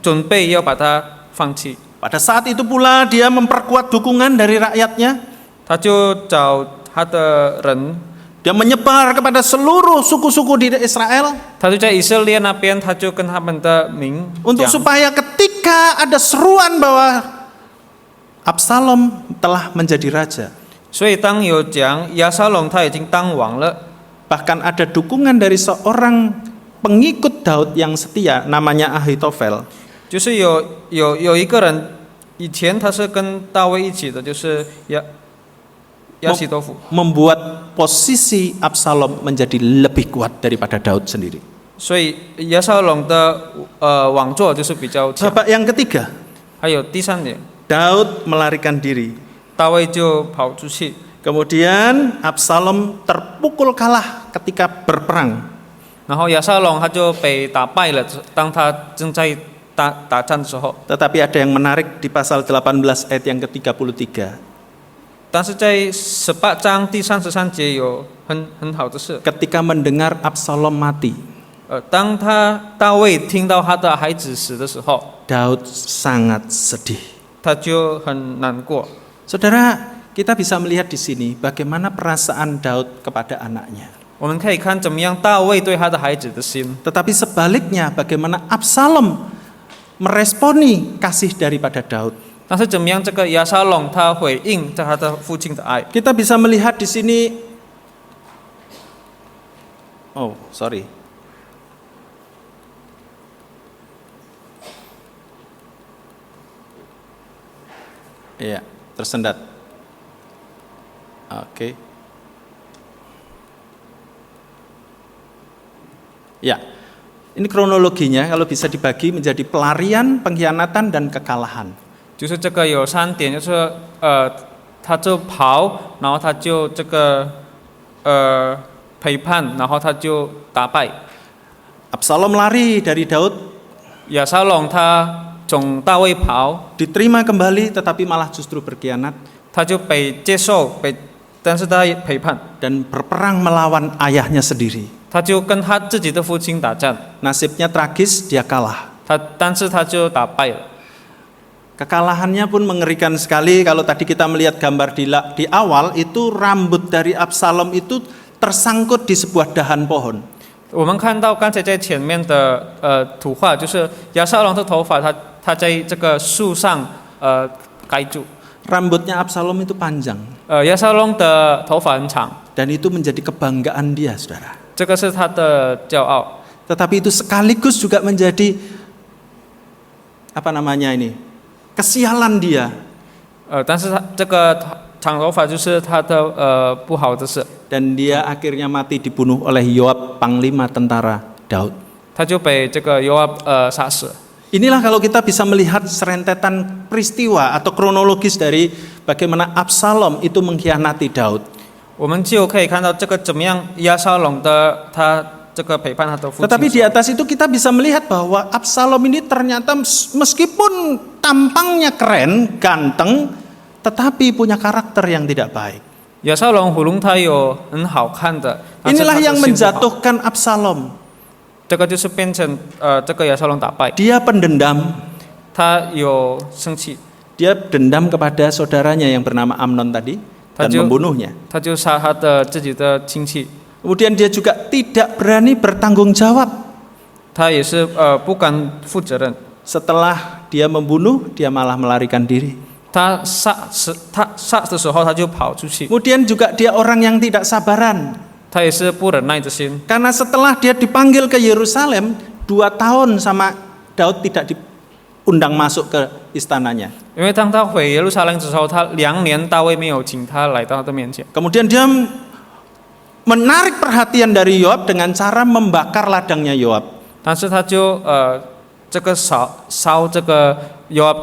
准备要把它放弃， Pada saat itu pula dia memperkuat dukungan dari rakyatnya. 他就找他的人， Dia menyebar kepada seluruh suku-suku di Israel 他就在以色列那边，他就跟他们的民 untuk 讲， supaya ketika ada seruan bahwa Absalom telah menjadi raja, 所以当有讲亚沙龙他已经当王了， bahkan ada dukungan dari seorang pengikut Daud yang setia namanya Ahitofel. 就是有一个人，以前他是跟大卫一起的，就是亚西多夫， membuat posisi Absalom menjadi lebih kuat daripada Daud sendiri. 所以亚沙龙的王座就是比较强。 Babak yang ketiga, 还有第三点， Daud melarikan diri. 大卫就跑出去， Kemudian Absalom terpukul kalah ketika berperang. 然后亚沙龙他就被打败了。当他正在打战的时候， Tetapi ada yang menarik di pasal 18 ayat yang ke-33. 但是在18章第33节有很好的事。 Ketika mendengar Absalom mati, 当大卫听到他的孩子死的时候， Daud sangat sedih. 他就很难过。 Saudara, kita bisa melihat di sini bagaimana perasaan Daud kepada anaknya. 我们可以看怎么样大卫对他的孩子的心， Tetapi sebaliknya bagaimana Absalom meresponi kasih daripada Daud. 但是怎么样这个亚沙龙他回应他的父亲的爱。 Kita bisa melihat di sini. Oh, sorry. Iya, tersendat. Oke. Ya, ini kronologinya kalau bisa dibagi menjadi pelarian, pengkhianatan, dan kekalahan. 就是这个有3点，就是他就跑，然后他就这个陪伴，然后他就打败。 Absalom lari dari Daud, 亚沙龙他从大卫跑， diterima kembali tetapi malah justru berkhianat 他就被接受，但是他也陪伴， dan berperang melawan ayahnya sendiri. 他就跟他自己的父亲打战， Nasibnya tragis, dia kalah. 但是他就打败了。 Kekalahannya pun mengerikan sekali. Kalau tadi kita melihat gambar di awal, itu rambut dari Absalom itu tersangkut di sebuah dahan pohon. 我们看到刚才在前面的图画，就是亚沙龙的头发，他在这个树上盖住。 Rambutnya Absalom itu panjang. 亚沙龙的头发很长， Dan itu menjadi kebanggaan dia, saudara. 这个是他的骄傲。 Tetapi itu sekaligus juga menjadi kesialan dia. 但是他这个长头发就是他的不好的事， Dan dia akhirnya mati dibunuh oleh Yoab, panglima tentara Daud. 他就被这个约押杀死。 Inilah kalau kita bisa melihat serentetan peristiwa atau kronologis dari bagaimana Absalom itu mengkhianati Daud. 我们就可以看到这个怎么样押沙龙的他这个陪伴他的父亲。 Tetapi di atas itu kita bisa melihat bahwa Absalom ini ternyata meskipun tampangnya keren, ganteng, tetapi punya karakter yang tidak baik. 亚沙龙胡龙他有很好看的，但是他 Inilah 的 yang 心不好 menjatuhkan Absalom. 这个就是变成这个亚沙龙打败， Dia pendendam. 他有生气， Dia dendam kepada saudaranya yang bernama Amnon tadi dan Taju- membunuhnya. 他就杀他的自己的亲戚， Kemudian dia juga tidak berani bertanggung jawab. 他也是不敢负责任。 Setelah dia membunuh, dia malah melarikan diri. 他杀的时候他就跑出去， Kemudian juga dia orang yang tidak sabaran. 他也是不忍耐的心。 Karena setelah dia dipanggil ke Yerusalem, 2 tahun sama Daud tidak diundang masuk ke istananya. 因为当他回耶路撒冷之后，他2年大卫没有请他来到他的面前， Kemudian dia menarik perhatian dari Yoab dengan cara membakar ladangnya Yoab. 但是他就这个烧这个Yoab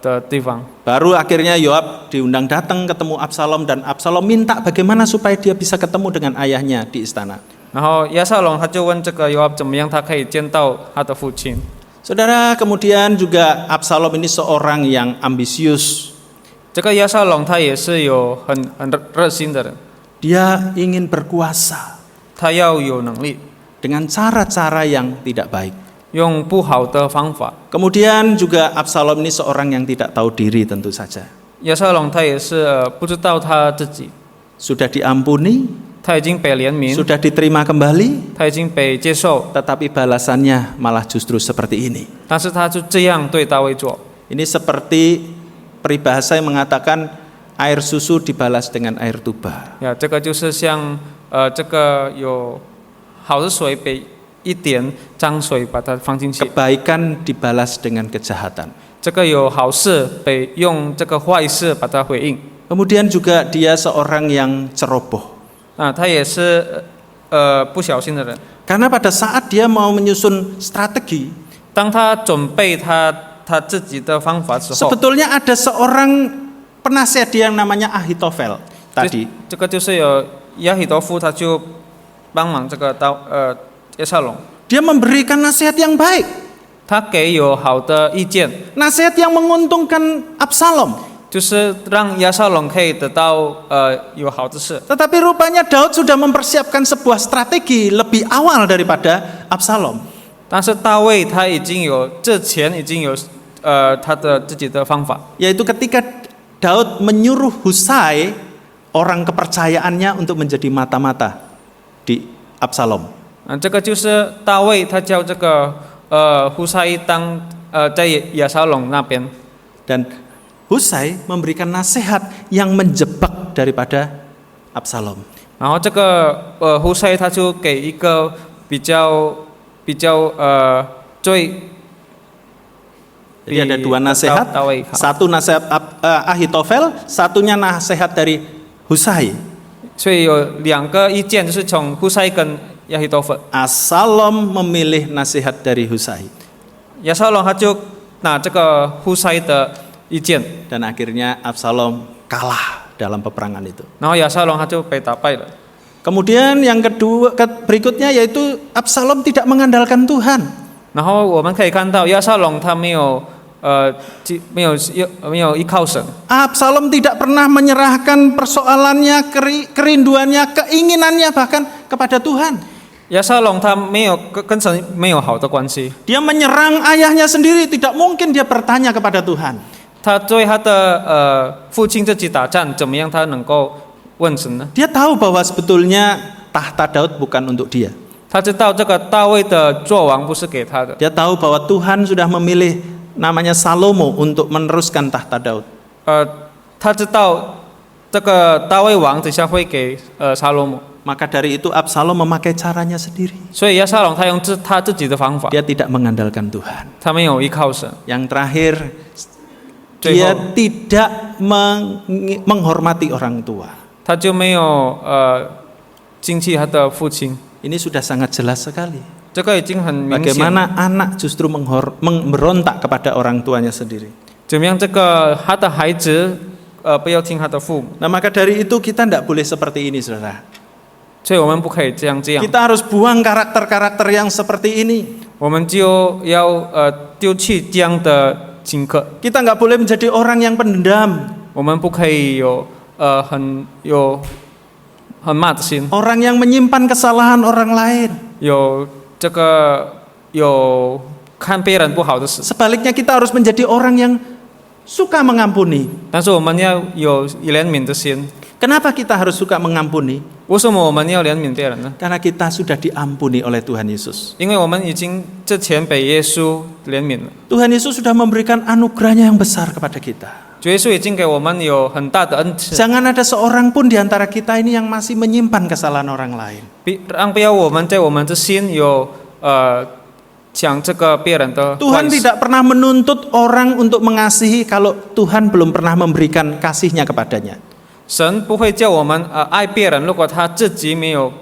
的地方。 Baru akhirnya Yoab diundang datang ketemu Absalom dan Absalom minta bagaimana supaya dia bisa ketemu dengan ayahnya di istana. 然后亚沙龙他就问这个 Yoab 怎么样他可以见到他的父亲。 Saudara, kemudian juga Absalom ini seorang yang ambisius. 这个亚沙龙他也是有很热心的人， Dia ingin berkuasa 他要有能力， dengan cara-cara yang tidak baik. 用不好的方法。 Kemudian juga Absalom ini seorang yang tidak tahu diri tentu saja. 亚沙龙他也是不知道他自己， Sudah diampuni, 他已经被怜悯， sudah diterima kembali, 他已经被接受， tetapi balasannya malah justru seperti ini. 但是他就这样对大卫做。 Ini seperti peribahasa yang mengatakan air susu dibalas dengan air tuba. 呀，这个就是像这个有好的水被一点脏水把它放进去， Kebaikan dibalas dengan kejahatan. 这个有好事被用这个坏事把它回应。 Kemudian juga dia seorang yang ceroboh. 啊，他也是不小心的人。 Karena pada saat dia mau menyusun strategi, 当他准备他自己的方法之后， sebetulnya ada seorang penasihat dia yang namanya Ahitofel tadi. 这个就是有亚希多夫，他就帮忙这个亚沙龙， Dia memberikan nasihat yang baik, 他给有好的意见， nasihat yang menguntungkan Absalom. 就是让亚沙龙可以得到有好的事。 Tetapi rupanya Daud sudah mempersiapkan sebuah strategi lebih awal daripada Absalom. 但是大卫他已经有之前已经有他的自己的方法， Yaitu ketika Daud menyuruh Husai, orang kepercayaannya, untuk menjadi mata-mata di Absalom. 这个就是大卫他叫这个户塞当在亚沙龙那边， Dan Husai memberikan nasihat yang menjebak daripada Absalom. 然后这个户塞他就给一个比较最 Jadi ada 2 nasihat, 大卫好， satu nasihat Ahitofel, satunya nasihat dari Husai. 所以有2个意见，就是从户塞跟亚希多弗， Absalom memilih nasihat dari Husai. 亚沙龙他就拿这个户塞的意见， Dan akhirnya Absalom kalah dalam peperangan itu. 然后亚沙龙他就被打败了。 Kemudian yang berikutnya yaitu Absalom tidak mengandalkan Tuhan. 然后我们可以看到亚沙龙他没有依靠神， Absalom tidak pernah menyerahkan persoalannya, kerinduannya, keinginannya bahkan kepada Tuhan. 亚沙龙他没有跟神没有好的关系， Dia menyerang ayahnya sendiri, tidak mungkin dia bertanya kepada Tuhan. 他对他的父亲自己打仗，怎么样他能够问神呢？ Dia tahu bahwa sebetulnya tahta Daud bukan untuk dia. 他知道这个大卫的作王不是给他的， Dia tahu bahwa Tuhan sudah memilih namanya Salomo untuk meneruskan tahta Daud. 他知道这个大卫王等下会给沙罗姆， Maka dari itu Absalom memakai caranya sendiri. 所以亚沙龙他用他自己的方法， Dia tidak mengandalkan Tuhan. 他没有依靠神。 Yang terakhir, 最 dia 后 tidak menghormati orang tua. 他就没有敬弃他的父亲， Ini sudah sangat jelas sekali. 这个已经很明显。 Bagaimana anak justru memberontak kepada orang tuanya sendiri. 怎么样？这个他的孩子不要听他的父母， Nah, maka dari itu kita tidak boleh seperti ini, saudara. 所以我们不可以这样。 Kita harus buang karakter-karakter yang seperti ini. 我们就要丢弃这样的经课， Kita nggak boleh menjadi orang yang pendendam, 我们不可以有很骂的心， orang yang menyimpan kesalahan orang lain. 有这个有看别人不好的事， Sebaliknya kita harus menjadi orang yang suka mengampuni. 但是我们要有怜悯的心。 Kenapa kita harus suka mengampuni? 为什么我们要怜悯别人呢？ Karena kita sudah diampuni oleh Tuhan Yesus. 因为我们已经之前被耶稣怜悯了， Tuhan Yesus sudah memberikan anugerahnya yang besar kepada kita. 主耶稣已经给我们有很大的恩赐， Jangan ada seorang pun di antara kita ini yang masih menyimpan kesalahan orang lain. 不要我们在我们的心有讲这个别人的坏 Tuhan 事。 tidak pernah menuntut orang untuk mengasihi kalau Tuhan belum pernah memberikan kasihnya kepadanya. 神不会叫我们爱别人，如果他自己没有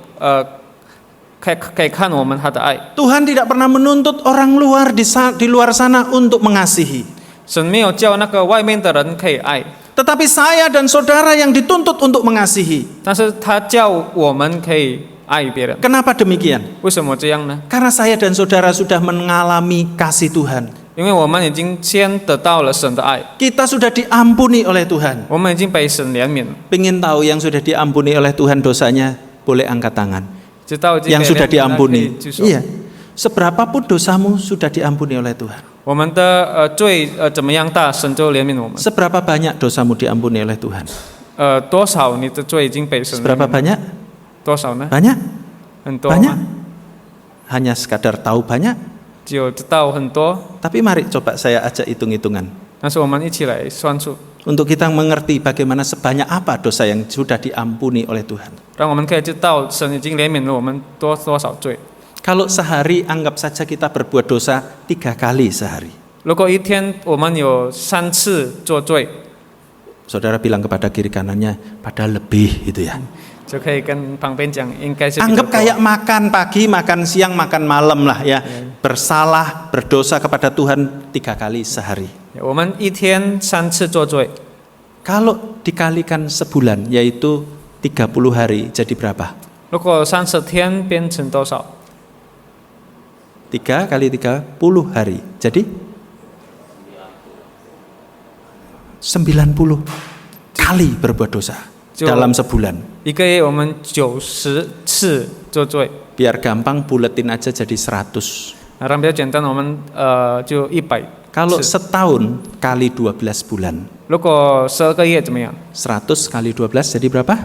可以看我们他的爱。 Tuhan tidak pernah menuntut orang luar di luar sana untuk mengasihi. 神没有叫那个外面的人可以爱， Tetapi saya dan saudara yang dituntut untuk mengasihi. 但是他叫我们可以爱别人。 Kenapa demikian? 为什么这样呢？ Karena saya dan saudara sudah mengalami kasih Tuhan. 因为我们已经先得到了神的爱， Kita sudah diampuni oleh Tuhan. 我们已经被神怜悯了。 Pengen tahu yang sudah diampuni oleh Tuhan dosanya, boleh angkat tangan. 知道已经 Yang 被 sudah 怜悯了可以 diampuni. 举手。 Iya. Seberapapun dosamu sudah diampuni oleh Tuhan. 我们的罪怎么样大，神就怜悯我们。 Seberapa banyak dosamu diampuni oleh Tuhan? 多少你的罪已经被神怜 Seberapa 悯？ banyak? 多少呢？ Banyak? 很多 Banyak? 吗？ Hanya sekadar tahu banyak. 只有知道很多， Tapi mari coba saya ajak hitung-hitungan. 但是我们一起来算数， Untuk kita mengerti bagaimana sebanyak apa dosa yang sudah diampuni oleh Tuhan. 让我们可以知道神已经怜悯了我们多少罪。 Kalau sehari anggap saja kita berbuat dosa 3 kali sehari. 如果一天我们有3次做罪， Saudara bilang kepada kiri kanannya, padahal lebih gitu ya. 就可以跟旁边讲，应该是比较 Anggap 多 kayak makan pagi, makan siang, makan malam lah ya. Bersalah, berdosa kepada Tuhan 3 kali sehari. 我们一天3次做罪， Kalau dikalikan sebulan yaitu 30 hari jadi berapa? 如果30天变成多少？ 3 kali 30 hari. Jadi 90 kali berbuat dosa dalam sebulan. 一个月我们90次做罪， Biar gampang buletin aja jadi 100. 让比较简单，我们就100 Kalau 次。 setahun kali 12 bulan. 如果12个月怎么样？ 100 kali 12 jadi berapa?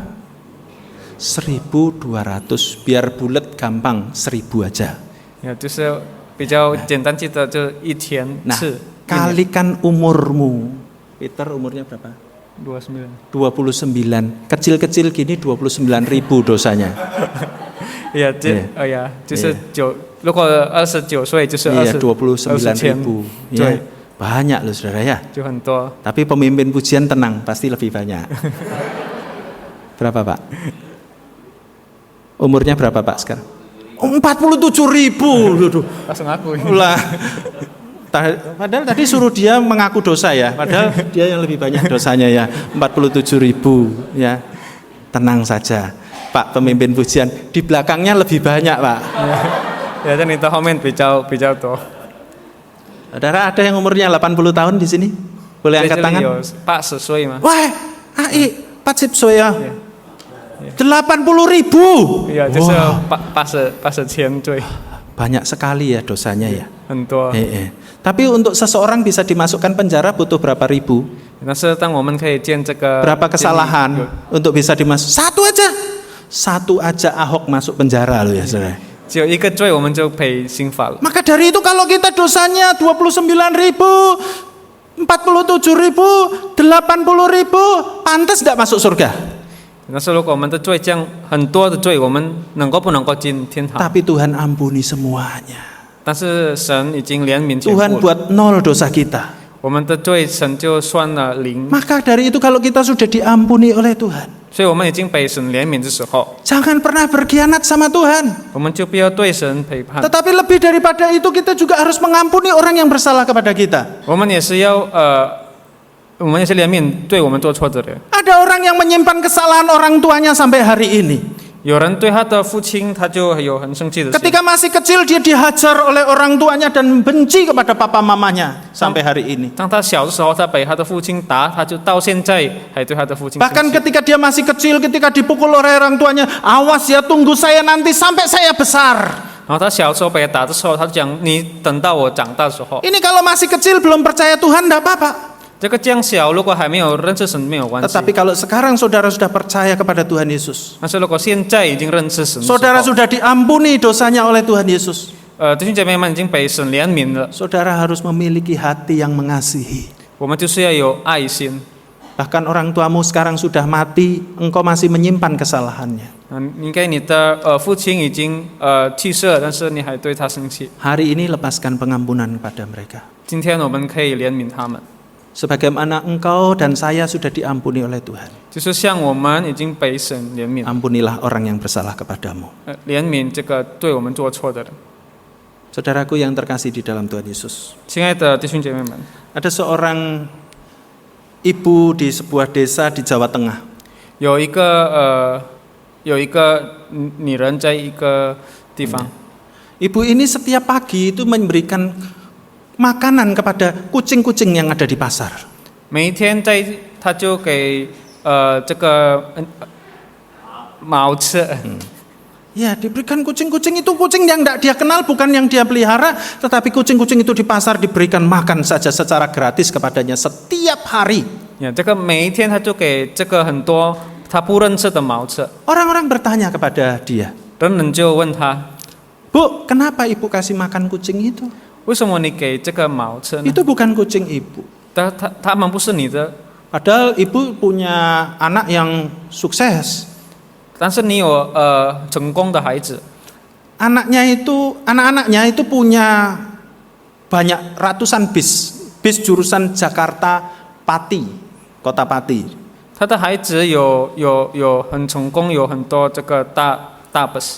1200. Biar bulet gampang 1000 aja. 就是比较简单记得，就1000 Nah, 次。 kalikan umurmu. Peter umurnya berapa? 29。 29. Kecil-kecil gini 29.000 dosanya. 呀，这呀，就是如果29岁就是 Iya, 29,000 29.000. Ya, banyak loh saudara ya. 就很多。 Tapi pemimpin pujian tenang, pasti lebih banyak. Berapa Pak? Umurnya berapa Pak sekarang? 47.000. Langsung aku. Ulah. Padahal tadi suruh dia mengaku dosa ya. Padahal dia yang lebih banyak dosanya ya. 47.000 ya. Tenang saja. Pak pemimpin pujian, di belakangnya lebih banyak Pak. 呀，在你的后面比较多。 Saudara ada yang umurnya 80 tahun di sini? Boleh 在 angkat 这里 tangan? 有80岁吗？ Wah, AI 80 saya. 80.000. 呀，就是80,000罪， Banyak sekali ya dosanya ya. 很多。 Tapi untuk seseorang bisa dimasukkan penjara butuh berapa ribu? 但是当我们可以见这个 Berapa kesalahan untuk bisa dimasuk? Satu aja Ahok masuk penjara loh ya saudara. 只有一个罪，我们就被刑罚了。 Maka dari itu kalau kita dosanya 29.000, 47.000, 80.000, pantas tidak masuk surga. 但是如果我们的罪这样很多的罪，我们不能够进天堂？ Tapi Tuhan ampuni semuanya. 但是神已经怜悯全 Tuhan 部了， buat 0 dosa kita. 我们的罪神就算了0， Maka dari itu kalau kita sudah diampuni oleh Tuhan, 所以我们已经被神怜悯的时候， jangan pernah berkhianat sama Tuhan. 我们就不要对神背叛， Tetapi lebih daripada itu kita juga harus mengampuni orang yang bersalah kepada kita. 我们也是要我们也是怜悯对我们做错的人。 Ada orang yang menyimpan kesalahan orang tuanya sampai hari ini. 有人对他的父亲，他就有很生气的心。 Ketika masih kecil dia dihajar oleh orang tuanya dan benci kepada papa mamanya sampai hari ini. 当他小的时候，他被他的父亲打，他就到现在还对他的父亲生气。 Bahkan ketika dia masih kecil, ketika dipukul oleh orang tuanya, awas ya tunggu saya nanti sampai saya besar. 然后他小时候被打的时候，他就讲：“你等到我长大的时候。” Ini kalau masih kecil belum percaya Tuhan tidak apa-apa. 这个这样小，如果还没有认识神没有关系。 Tetapi kalau sekarang saudara sudah percaya kepada Tuhan Yesus, 但是如果现在已经认识神的时候， saudara sudah diampuni dosanya oleh Tuhan Yesus, 弟兄姐妹们已经被神怜悯了， saudara harus memiliki hati yang mengasihi. 我们就是要有爱心。 Bahkan orang tuamu sekarang sudah mati, engkau masih menyimpan kesalahannya. 应该你的父亲已经去世了，但是你还对他生气。 Hari ini lepaskan pengampunan kepada mereka. 今天我们可以怜悯他们， Sebagaimana engkau dan saya sudah diampuni oleh Tuhan, 就是像我们已经被神怜悯， ampunilah orang yang bersalah kepadamu. 怜悯这个对我们做错的人。 Saudaraku yang terkasih di dalam Tuhan Yesus, 亲爱的弟兄姐妹们， ada seorang ibu di sebuah desa di Jawa Tengah. 有一个女人在一个地方， Ibu ini setiap pagi itu memberikan makanan kepada kucing-kucing yang ada di pasar. 每一天她就给这个猫吃。 Ya, diberikan kucing-kucing itu kucing yang tidak dia kenal, bukan yang dia pelihara, tetapi kucing-kucing itu di pasar diberikan makan saja secara gratis kepadanya setiap hari. 这个每一天她就给这个很多她不认识的猫吃。 Orang-orang bertanya kepada dia, 人们就问她， Bu, kenapa ibu kasih makan kucing itu? 为什么你给这个猫吃呢？ Itu bukan kucing ibu. 他们不是你的， Padahal ibu punya anak yang sukses. 但是你有成功的孩子， Anak-anaknya itu punya banyak ratusan bis jurusan Jakarta Pati, Kota Pati. 他的孩子有很成功，有很多这个大 bus，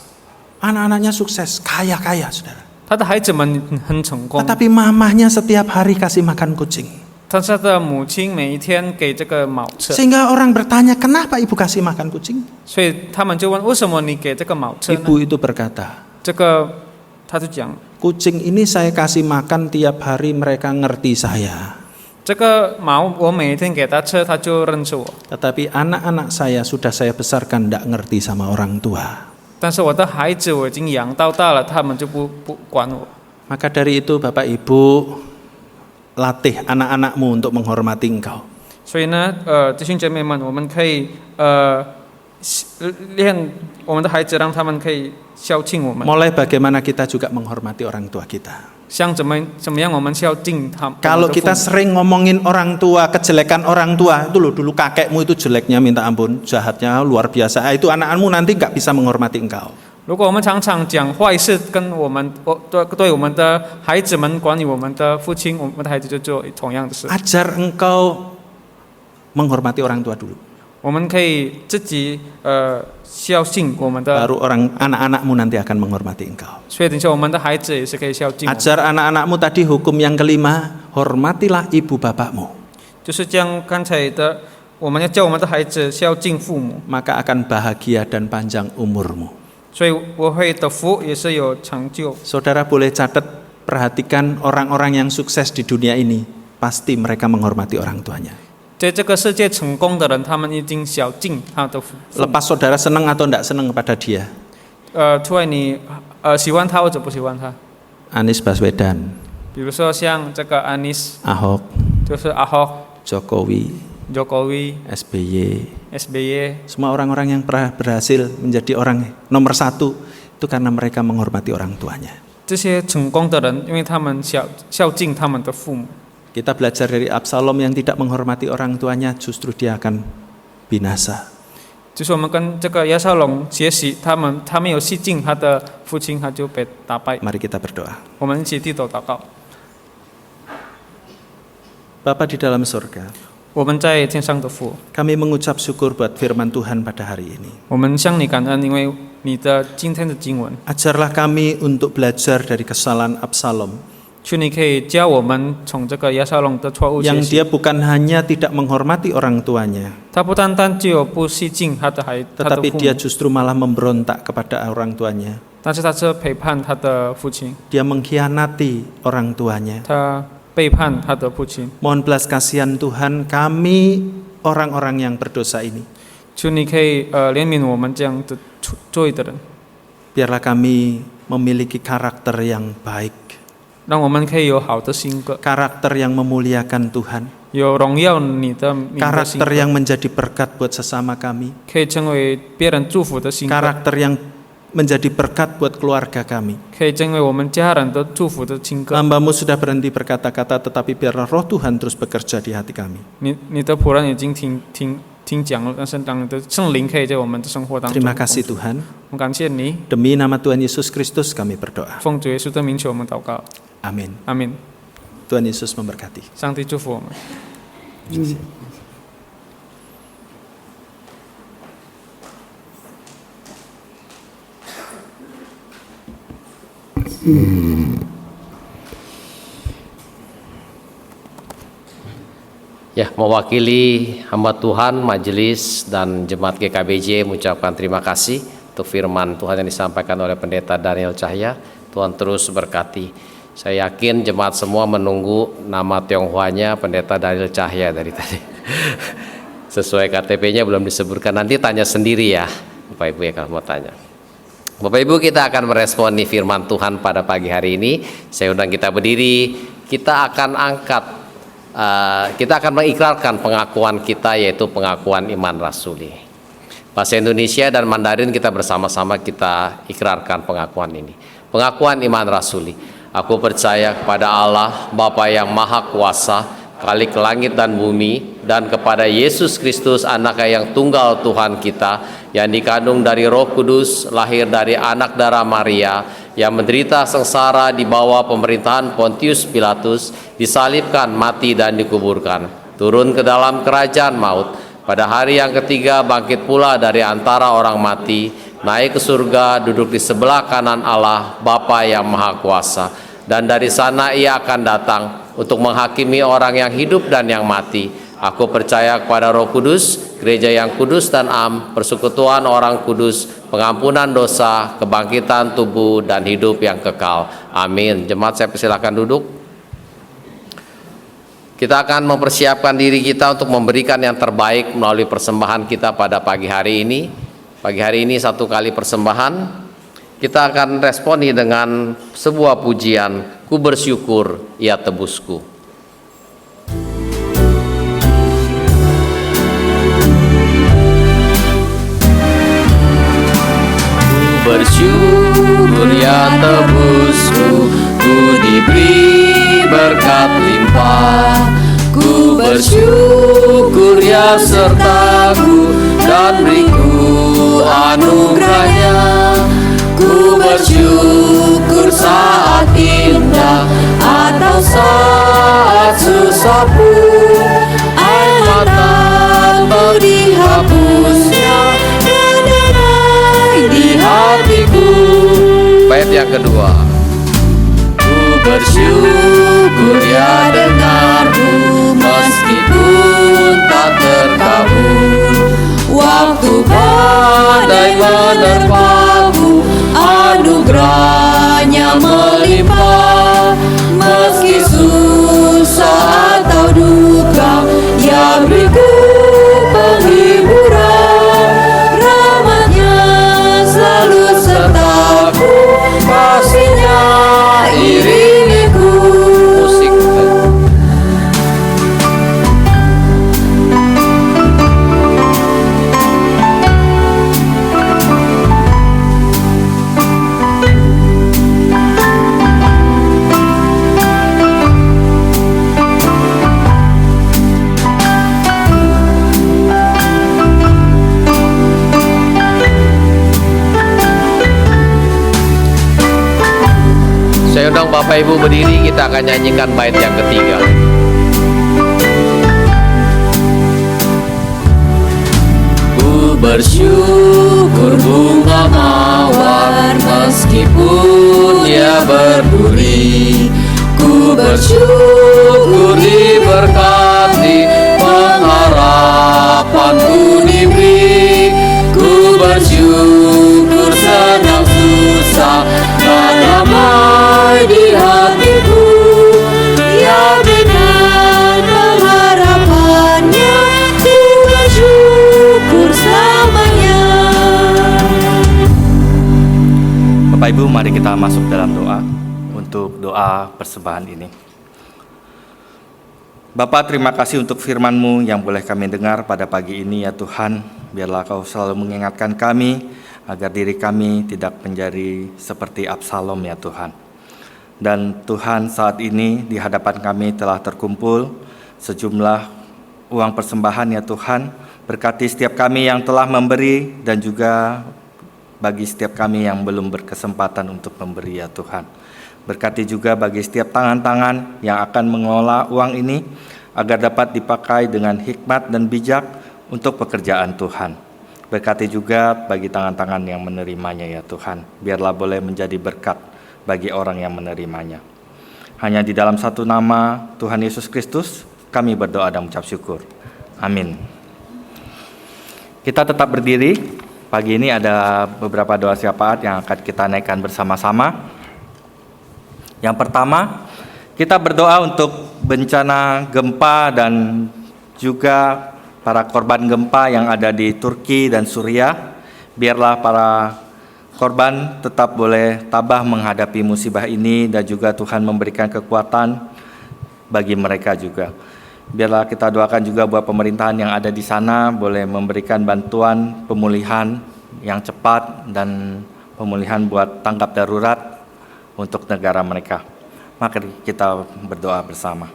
Anak-anaknya sukses, kaya-kaya, saudara. 他的孩子们很成功， Tetapi mamahnya setiap hari kasih makan kucing. 但是他的母亲每一天给这个猫吃， Sehingga orang bertanya, kenapa ibu kasih makan kucing? 所以他们就问为什么你给这个猫吃呢？ Ibu itu berkata, 这个他就讲， kucing ini saya kasih makan tiap hari, mereka ngerti saya. 这个猫我每一天给它吃，它就认识我。 Tetapi anak-anak saya sudah saya besarkan tidak ngerti sama orang tua. 但是我的孩子我已经养到大了，他们就不管我。 Maka dari itu Bapak Ibu, latih anak-anakmu untuk menghormati engkau. 所以呢，弟兄姐妹们，我们可以练我们的孩子，让他们可以孝敬我们。 Mulai bagaimana kita juga menghormati orang tua kita. 像怎么样，我们孝敬他们。 Kalau kita sering ngomongin orang tua, kejelekan orang tua, itu loh dulu kakekmu itu jeleknya minta ampun, jahatnya luar biasa. Itu anak-anakmu nanti nggak bisa menghormati engkau. 如果我们常常讲坏事，跟对我们的孩子们，管理我们的父亲，我们的孩子就做同样的事。 Ajar engkau menghormati orang tua dulu. 我们可以自己孝敬我们的， Baru anak-anakmu nanti akan menghormati engkau. 所以等下我们的孩子也是可以孝敬我们。 Ajar anak-anakmu tadi hukum yang kelima, hormatilah ibu bapakmu. 就是将刚才的，我们要教我们的孩子孝敬父母， Maka akan bahagia dan panjang umurmu. 所以我会得福，也是有成就。 Saudara boleh catat, perhatikan orang-orang yang sukses di dunia ini, pasti mereka menghormati orang tuanya. 在这个世界成功的人，他们已经孝敬他的父母。 Lepas saudara senang atau tidak senang kepada dia. 除了你喜欢他或者不喜欢他， Anies Baswedan, 比如说像这个安妮斯， Ahok, 就是阿霍、 Jokowi, Jokowi、 SBY, SBY， semua orang-orang yang pernah berhasil menjadi orang nomor satu, itu karena mereka menghormati orang tuanya. 这些成功的人，因为他们孝敬他们的父母。 Kita belajar dari Absalom yang tidak menghormati orang tuanya, justru dia akan binasa. 就是我们跟这个亚撒龙学习，他们有孝敬他的父亲，他就被打败。 Mari kita berdoa. 我们一起低头祷告。 Bapa di dalam surga, 我们在天上的父， kami mengucap syukur buat firman Tuhan pada hari ini. 我们向你感恩，因为你的今天的经文， Ajarlah kami untuk belajar dari kesalahan Absalom 求你可以教我们从这个亚撒龙的错误学 yang 习。 dia bukan hanya tidak menghormati orang tuanya, 他不单单就不惜敬他的他的 tetapi 父 dia 母， justru malah memberontak kepada orang tuanya. 但是他是背叛他的父亲， Dia mengkhianati orang tuanya. 他背叛他的父亲。 Mohon belas kasihan Tuhan kami orang-orang yang berdosa ini. 求你可以怜悯我们这样的罪的人， Biarlah kami memiliki karakter yang baik, 让我们可以有好的性格， karakter yang memuliakan Tuhan, 有荣耀你的名的性 karakter 格， yang menjadi berkat buat sesama kami, 可以成为别人祝福的性格， karakter yang menjadi berkat buat keluarga kami. 可以成为我们家人的祝福的性格。 Hamba-Mu sudah berhenti berkata-kata, tetapi biarlah roh Tuhan terus bekerja di hati kami. 你的仆人已经听讲了，但是当你的圣灵可以在我们的生活当中。 Terima kasih Tuhan. 我们感谢你， Demi nama Tuhan Yesus Kristus kami berdoa. 奉主耶稣的名求我们祷告， Amin. 阿门。 Tuhan Yesus memberkati. 上帝祝福我们。 Ya, mewakili hamba Tuhan, majelis dan jemaat GKBJ mengucapkan terima kasih untuk firman Tuhan yang disampaikan oleh Pendeta Daniel Cahya. Tuhan terus berkati. Saya yakin jemaat semua menunggu nama Tionghoanya Pendeta Daniel Cahya dari tadi. Sesuai KTP-nya belum disebutkan, nanti tanya sendiri ya Bapak Ibu ya kalau mau tanya. Bapak Ibu, kita akan meresponi firman Tuhan pada pagi hari ini. Saya undang kita berdiri, kita akan mengikrarkan pengakuan kita, yaitu pengakuan iman rasuli. Bahasa Indonesia dan Mandarin kita bersama-sama kita ikrarkan pengakuan ini. Pengakuan iman rasuli. Aku percaya kepada Allah Bapa yang Maha Kuasa, Khalik langit dan bumi, dan kepada Yesus Kristus, Anak yang tunggal Tuhan kita, yang dikandung dari Roh Kudus, lahir dari anak darah Maria, yang menderita sengsara di bawah pemerintahan Pontius Pilatus, disalibkan, mati dan dikuburkan, turun ke dalam kerajaan maut, pada hari yang ketiga bangkit pula dari antara orang mati, naik ke surga, duduk di sebelah kanan Allah Bapa yang Maha Kuasa, dan dari sana ia akan datang untuk menghakimi orang yang hidup dan yang mati. Aku percaya kepada Roh Kudus, gereja yang kudus dan am, persekutuan orang kudus, pengampunan dosa, kebangkitan tubuh dan hidup yang kekal. Amin. Jemaat, saya persilakan duduk. Kita akan mempersiapkan diri kita untuk memberikan yang terbaik melalui persembahan kita pada pagi hari ini. Pagi hari ini satu kali persembahan. Kita akan responi dengan sebuah pujian, ku bersyukur ia tebusku. Ku bersyukur ia tebusku, ku diberi berkat limpah. Ku bersyukur ia sertaku dan beriku anugerahnya. Ku bersyukur saat indah atau saat susah pun, air mataku dihapusnya dan damai di hatiku. Bait yang kedua. Ku bersyukur ya dengarku meskipun tak terkabul. Waktu badai menerpaku, anugerahnya melimpah. Meski susah atau duka, ya beriku penghiburan. Rahmatnya selalu sertaku, kasihnya iringiku. Musik. Saya undang Bapak Ibu berdiri, kita akan nyanyikan bait yang ketiga. Ku bersyukur bunga mawar meskipun ia berduri. Ku bersyukur diberkati, pengharapanku diberi. Ku bersyukur senang susah, dan damai di hatiku. Ya dengan pengharapannya, ku bersyukur selamanya. Bapak Ibu, mari kita masuk dalam doa untuk doa persembahan ini. Bapa, terima kasih untuk firman-Mu yang boleh kami dengar pada pagi ini ya Tuhan. Biarlah Kau selalu mengingatkan kami agar diri kami tidak menjadi seperti Absalom ya Tuhan. Dan Tuhan, saat ini di hadapan kami telah terkumpul sejumlah uang persembahan ya Tuhan. Berkati setiap kami yang telah memberi dan juga bagi setiap kami yang belum berkesempatan untuk memberi ya Tuhan. Berkati juga bagi setiap tangan-tangan yang akan mengelola uang ini agar dapat dipakai dengan hikmat dan bijak untuk pekerjaan Tuhan. Berkati juga bagi tangan-tangan yang menerimanya ya Tuhan. Biarlah boleh menjadi berkat bagi orang yang menerimanya. Hanya di dalam satu nama Tuhan Yesus Kristus kami berdoa dan mengucap syukur. Amin. Kita tetap berdiri. Pagi ini ada beberapa doa syafaat yang akan kita naikkan bersama-sama. Yang pertama, kita berdoa untuk bencana gempa dan juga para korban gempa yang ada di Turki dan Suriah. Biarlah para korban tetap boleh tabah menghadapi musibah ini dan juga Tuhan memberikan kekuatan bagi mereka juga. Biarlah kita doakan juga buat pemerintahan yang ada di sana boleh memberikan bantuan pemulihan yang cepat dan pemulihan buat tanggap darurat untuk negara mereka. Mari kita berdoa bersama.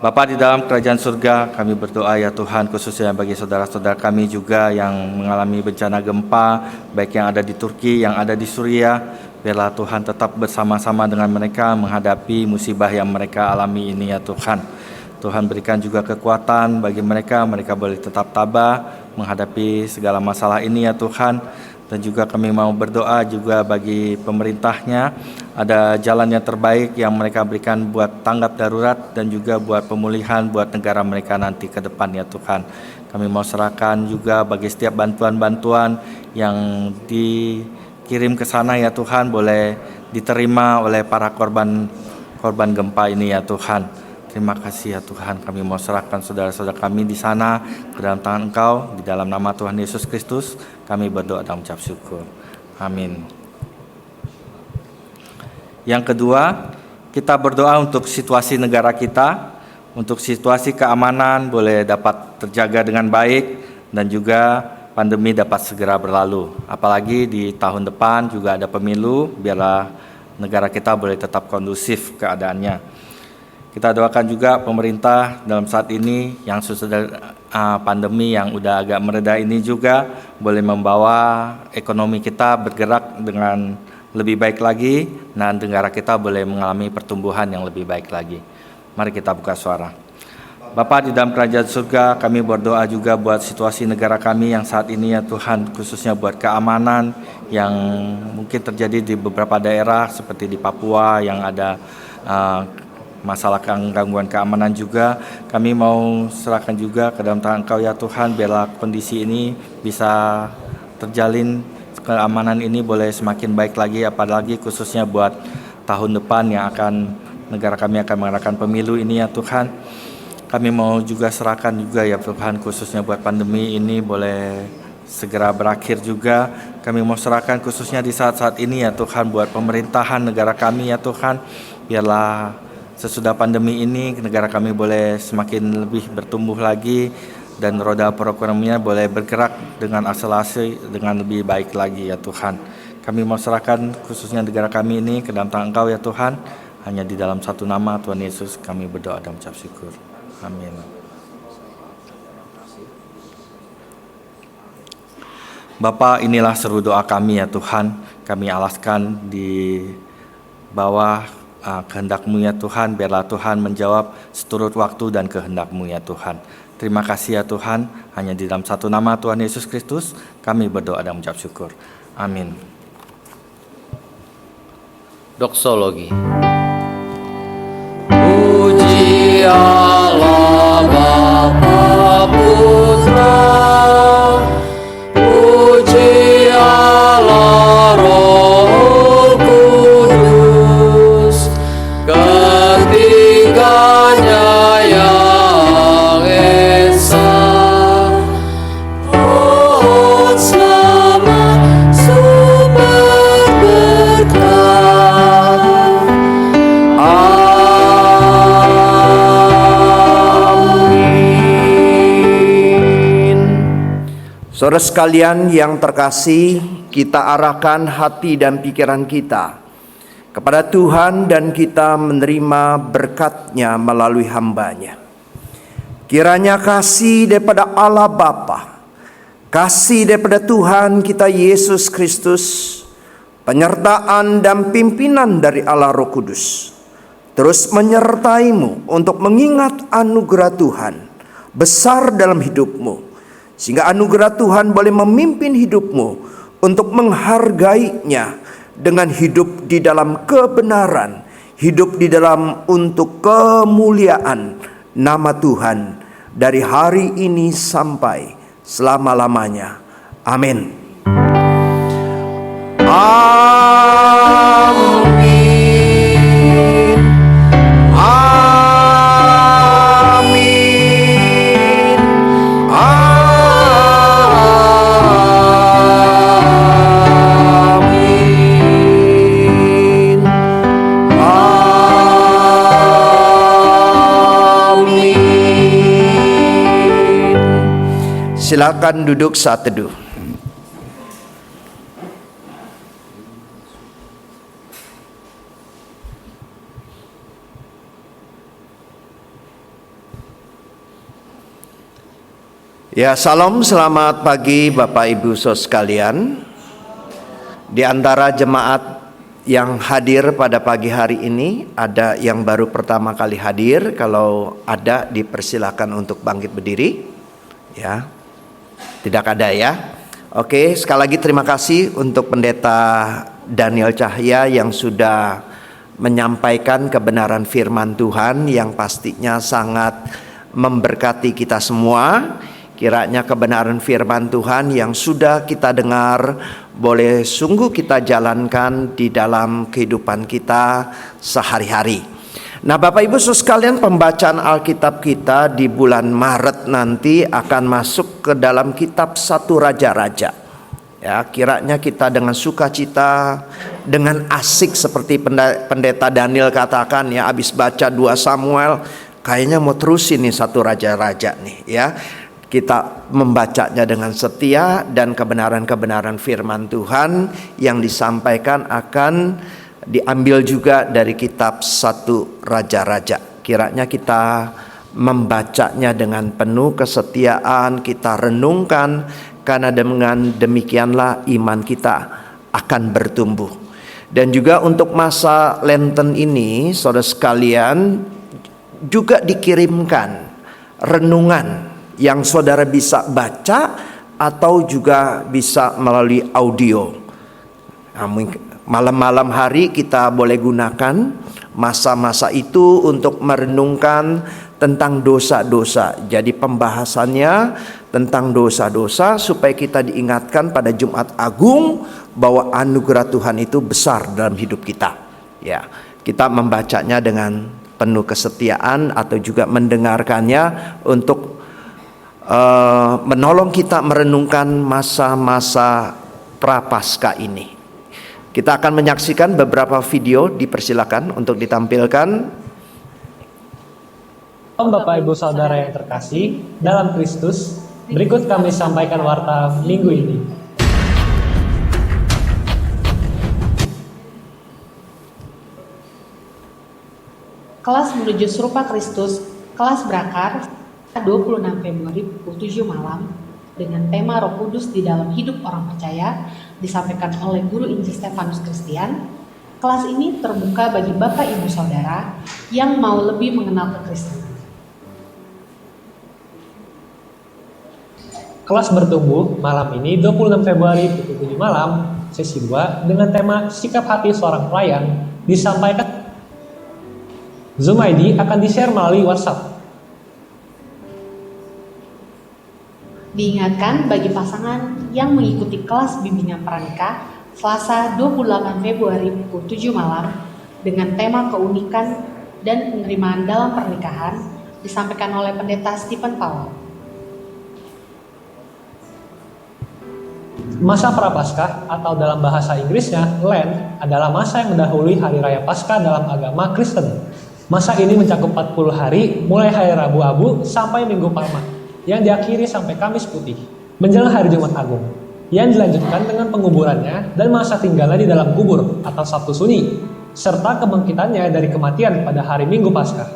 Bapa di dalam kerajaan surga, kami berdoa ya Tuhan khususnya bagi saudara-saudara kami juga yang mengalami bencana gempa, baik yang ada di Turki, yang ada di Suriah. Biarlah Tuhan tetap bersama-sama dengan mereka menghadapi musibah yang mereka alami ini ya Tuhan. Tuhan berikan juga kekuatan bagi mereka boleh tetap tabah menghadapi segala masalah ini ya Tuhan. Dan juga kami mau berdoa juga bagi pemerintahnya, ada jalan yang terbaik yang mereka berikan buat tanggap darurat dan juga buat pemulihan buat negara mereka nanti ke depan ya Tuhan. Kami mau serahkan juga bagi setiap bantuan-bantuan yang dikirim ke sana ya Tuhan, boleh diterima oleh para korban gempa ini ya Tuhan. Terima kasih ya Tuhan, kami mau serahkan saudara-saudara kami di sana ke dalam tangan Engkau, di dalam nama Tuhan Yesus Kristus, kami berdoa dan mengucap syukur. Amin. Yang kedua, kita berdoa untuk situasi negara kita, untuk situasi keamanan boleh dapat terjaga dengan baik, dan juga pandemi dapat segera berlalu. Apalagi di tahun depan juga ada pemilu, biarlah negara kita boleh tetap kondusif keadaannya. Kita doakan juga pemerintah dalam saat ini yang sudah pandemi yang udah agak mereda ini juga boleh membawa ekonomi kita bergerak dengan lebih baik lagi dan negara kita boleh mengalami pertumbuhan yang lebih baik lagi. Mari kita buka suara. Bapa di dalam kerajaan surga, kami berdoa juga buat situasi negara kami yang saat ini ya Tuhan, khususnya buat keamanan yang mungkin terjadi di beberapa daerah seperti di Papua yang ada masalah gangguan keamanan juga. Kami mau serahkan juga ke dalam tangan Engkau ya Tuhan, biarlah kondisi ini bisa terjalin, keamanan ini boleh semakin baik lagi, apalagi khususnya buat tahun depan yang akan negara kami akan mengadakan pemilu ini ya Tuhan. Kami mau juga serahkan juga ya Tuhan, khususnya buat pandemi ini boleh segera berakhir juga. Kami mau serahkan khususnya di saat-saat ini ya Tuhan buat pemerintahan negara kami ya Tuhan. Biarlah sesudah pandemi ini negara kami boleh semakin lebih bertumbuh lagi dan roda perekonomian boleh bergerak dengan akselerasi dengan lebih baik lagi ya Tuhan. Kami mau serahkan khususnya negara kami ini ke dalam tangan Engkau ya Tuhan. Hanya di dalam satu nama Tuhan Yesus kami berdoa dan mengucap syukur. Amin. Bapa, inilah seru doa kami ya Tuhan. Kami alaskan di bawah kehendak-Mu ya Tuhan, biarlah Tuhan menjawab seturut waktu dan kehendak-Mu ya Tuhan. Terima kasih ya Tuhan, hanya di dalam satu nama Tuhan Yesus Kristus kami berdoa dan mengucap syukur. Amin. Doksologi. Allah Bapa Putra, puji Allah Roh Kudus, ketiganya yang esa. Pohon selamat sumber berkat. Amin. Saudara sekalian yang terkasih, kita arahkan hati dan pikiran kita kepada Tuhan dan kita menerima berkat-Nya melalui hamba-Nya. Kiranya kasih daripada Allah Bapa, kasih daripada Tuhan kita Yesus Kristus, penyertaan dan pimpinan dari Allah Roh Kudus terus menyertaimu untuk mengingat anugerah Tuhan besar dalam hidupmu, sehingga anugerah Tuhan boleh memimpin hidupmu untuk menghargainya dengan hidup di dalam kebenaran, hidup di dalam untuk kemuliaan nama Tuhan dari hari ini sampai selama-lamanya. Amin. Amin. Amin. Amin. Amin. Silakan duduk saat teduh. Ya, salam, selamat pagi Bapak Ibu Saudara sekalian. Di antara jemaat yang hadir pada pagi hari ini, ada yang baru pertama kali hadir. Kalau ada, dipersilakan untuk bangkit berdiri. Ya, tidak ada ya. Oke, sekali lagi terima kasih untuk Pendeta Daniel Cahya yang sudah menyampaikan kebenaran firman Tuhan yang pastinya sangat memberkati kita semua. Kiranya kebenaran firman Tuhan yang sudah kita dengar boleh sungguh kita jalankan di dalam kehidupan kita sehari-hari. Nah, Bapak Ibu Saudara sekalian, pembacaan Alkitab kita di bulan Maret nanti akan masuk ke dalam kitab 1 Raja-Raja. Ya, kiranya kita dengan sukacita, dengan asik seperti Pendeta Daniel katakan ya, habis baca 2 Samuel, kayaknya mau terusin nih 1 Raja-Raja nih ya. Kita membacanya dengan setia dan kebenaran-kebenaran firman Tuhan yang disampaikan akan diambil juga dari kitab 1 Raja-Raja. Kiranya kita membacanya dengan penuh kesetiaan, kita renungkan, karena dengan demikianlah iman kita akan bertumbuh. Dan juga untuk masa Lenten ini, saudara sekalian, juga dikirimkan renungan yang saudara bisa baca atau juga bisa melalui audio. Nah, malam-malam hari kita boleh gunakan masa-masa itu untuk merenungkan tentang dosa-dosa. Jadi pembahasannya tentang dosa-dosa supaya kita diingatkan pada Jumat Agung bahwa anugerah Tuhan itu besar dalam hidup kita. Ya, kita membacanya dengan penuh kesetiaan atau juga mendengarkannya untuk menolong kita merenungkan masa-masa Prapaskah ini. Kita akan menyaksikan beberapa video, dipersilakan untuk ditampilkan. Bapak Ibu Saudara yang terkasih dalam Kristus, berikut kami sampaikan warta minggu ini. Kelas menuju serupa Kristus, kelas berakar 26 Februari pukul 7 malam dengan tema Roh Kudus di dalam hidup orang percaya disampaikan oleh Guru Injil Stefanus Kristian. Kelas ini terbuka bagi Bapak Ibu Saudara yang mau lebih mengenal kekristenan. Kelas bertumbuh malam ini 26 Februari pukul 7 malam, sesi 2 dengan tema Sikap Hati Seorang Pelayan disampaikan Zoom ID akan di-share melalui WhatsApp. Diingatkan bagi pasangan yang mengikuti kelas bimbingan pranikah Selasa 28 Februari pukul 7 malam dengan tema keunikan dan penerimaan dalam pernikahan disampaikan oleh Pendeta Stephen Powell. Masa Prapaskah atau dalam bahasa Inggrisnya Lent adalah masa yang mendahului Hari Raya Paskah dalam agama Kristen. Masa ini mencakup 40 hari mulai hari Rabu Abu sampai Minggu Palma yang diakhiri sampai Kamis Putih menjelang hari Jumat Agung yang dilanjutkan dengan penguburannya dan masa tinggalnya di dalam kubur atau Sabtu Sunyi serta kebangkitannya dari kematian pada hari Minggu Paskah.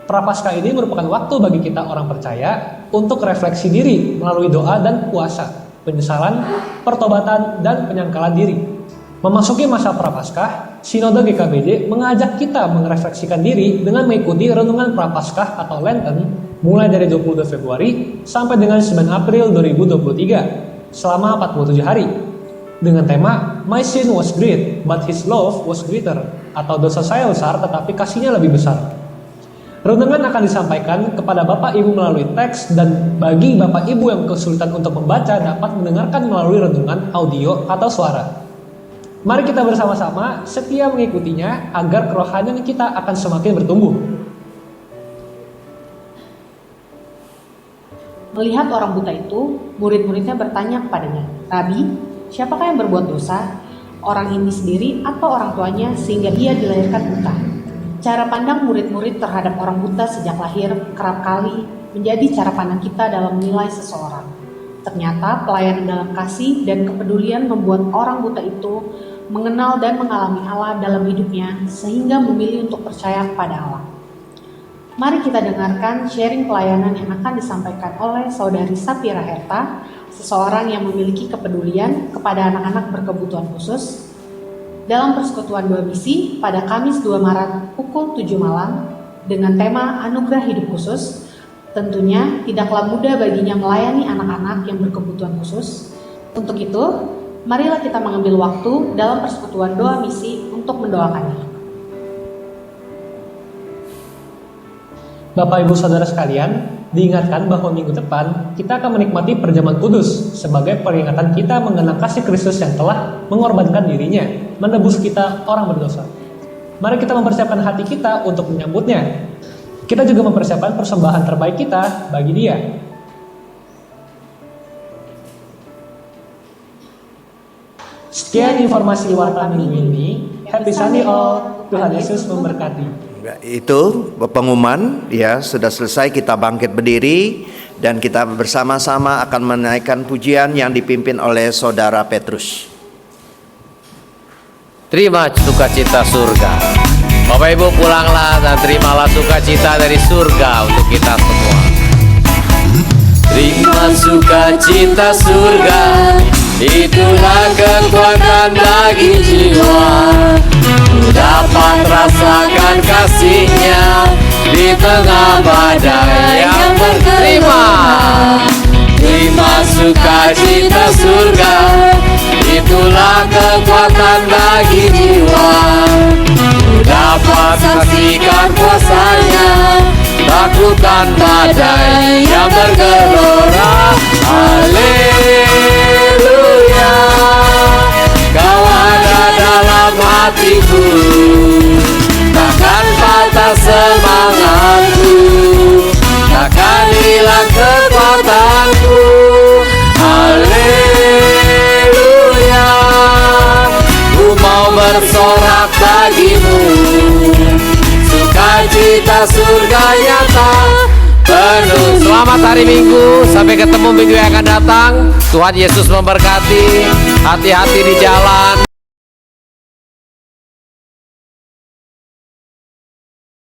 Prapaskah ini merupakan waktu bagi kita orang percaya untuk refleksi diri melalui doa dan puasa, penyesalan, pertobatan, dan penyangkalan diri. Memasuki masa Prapaskah, Sinode GKBD mengajak kita merefleksikan diri dengan mengikuti renungan Prapaskah atau Lenten mulai dari 22 Februari sampai dengan 9 April 2023 selama 47 hari dengan tema My sin was great but his love was greater atau dosa saya besar tetapi kasihnya lebih besar. Renungan akan disampaikan kepada Bapak Ibu melalui teks dan bagi Bapak Ibu yang kesulitan untuk membaca dapat mendengarkan melalui renungan audio atau suara. Mari kita bersama-sama setia mengikutinya agar kerohanian kita akan semakin bertumbuh. Melihat orang buta itu, murid-muridnya bertanya kepadanya, "Rabi, siapakah yang berbuat dosa? Orang ini sendiri atau orang tuanya sehingga ia dilahirkan buta?" Cara pandang murid-murid terhadap orang buta sejak lahir kerap kali menjadi cara pandang kita dalam menilai seseorang. Ternyata pelayanan dalam kasih dan kepedulian membuat orang buta itu mengenal dan mengalami Allah dalam hidupnya sehingga memilih untuk percaya kepada Allah. Mari kita dengarkan sharing pelayanan yang akan disampaikan oleh Saudari Sapira Herta, seseorang yang memiliki kepedulian kepada anak-anak berkebutuhan khusus, dalam persekutuan 2 misi pada Kamis 2 Maret pukul 7 malam dengan tema Anugerah Hidup Khusus. Tentunya tidaklah mudah baginya melayani anak-anak yang berkebutuhan khusus. Untuk itu, marilah kita mengambil waktu dalam persekutuan 2 misi untuk mendoakannya. Bapak Ibu Saudara sekalian, diingatkan bahwa minggu depan kita akan menikmati perjamuan kudus sebagai peringatan kita mengenang kasih Kristus yang telah mengorbankan dirinya, menebus kita orang berdosa. Mari kita mempersiapkan hati kita untuk menyambutnya. Kita juga mempersiapkan persembahan terbaik kita bagi Dia. Sekian informasi warta minggu ini. Happy Sunday all. Tuhan Yesus memberkati. Itu pengumuman ya, sudah selesai. Kita bangkit berdiri dan kita bersama-sama akan menaikkan pujian yang dipimpin oleh Saudara Petrus. Terima sukacita surga. Bapak Ibu pulanglah dan terimalah sukacita dari surga untuk kita semua. Terima sukacita surga, itulah kekuatan bagi jiwa. Dapat rasakan kasih-Nya di tengah badai yang berterima. Terima sukacita surga, itulah kekuatan bagi jiwa. Dapat saksikan kuasa-Nya, takutkan badai yang bergelora. Haleluya, Kau ada dalam hatiku, takkan patah semangatku, takkan hilang kekuatanku. Haleluya, ku mau bersorak bagimu, sukacita surga nyata penuh. Selamat hari Minggu, sampai ketemu minggu yang akan datang. Tuhan Yesus memberkati. Hati-hati di jalan.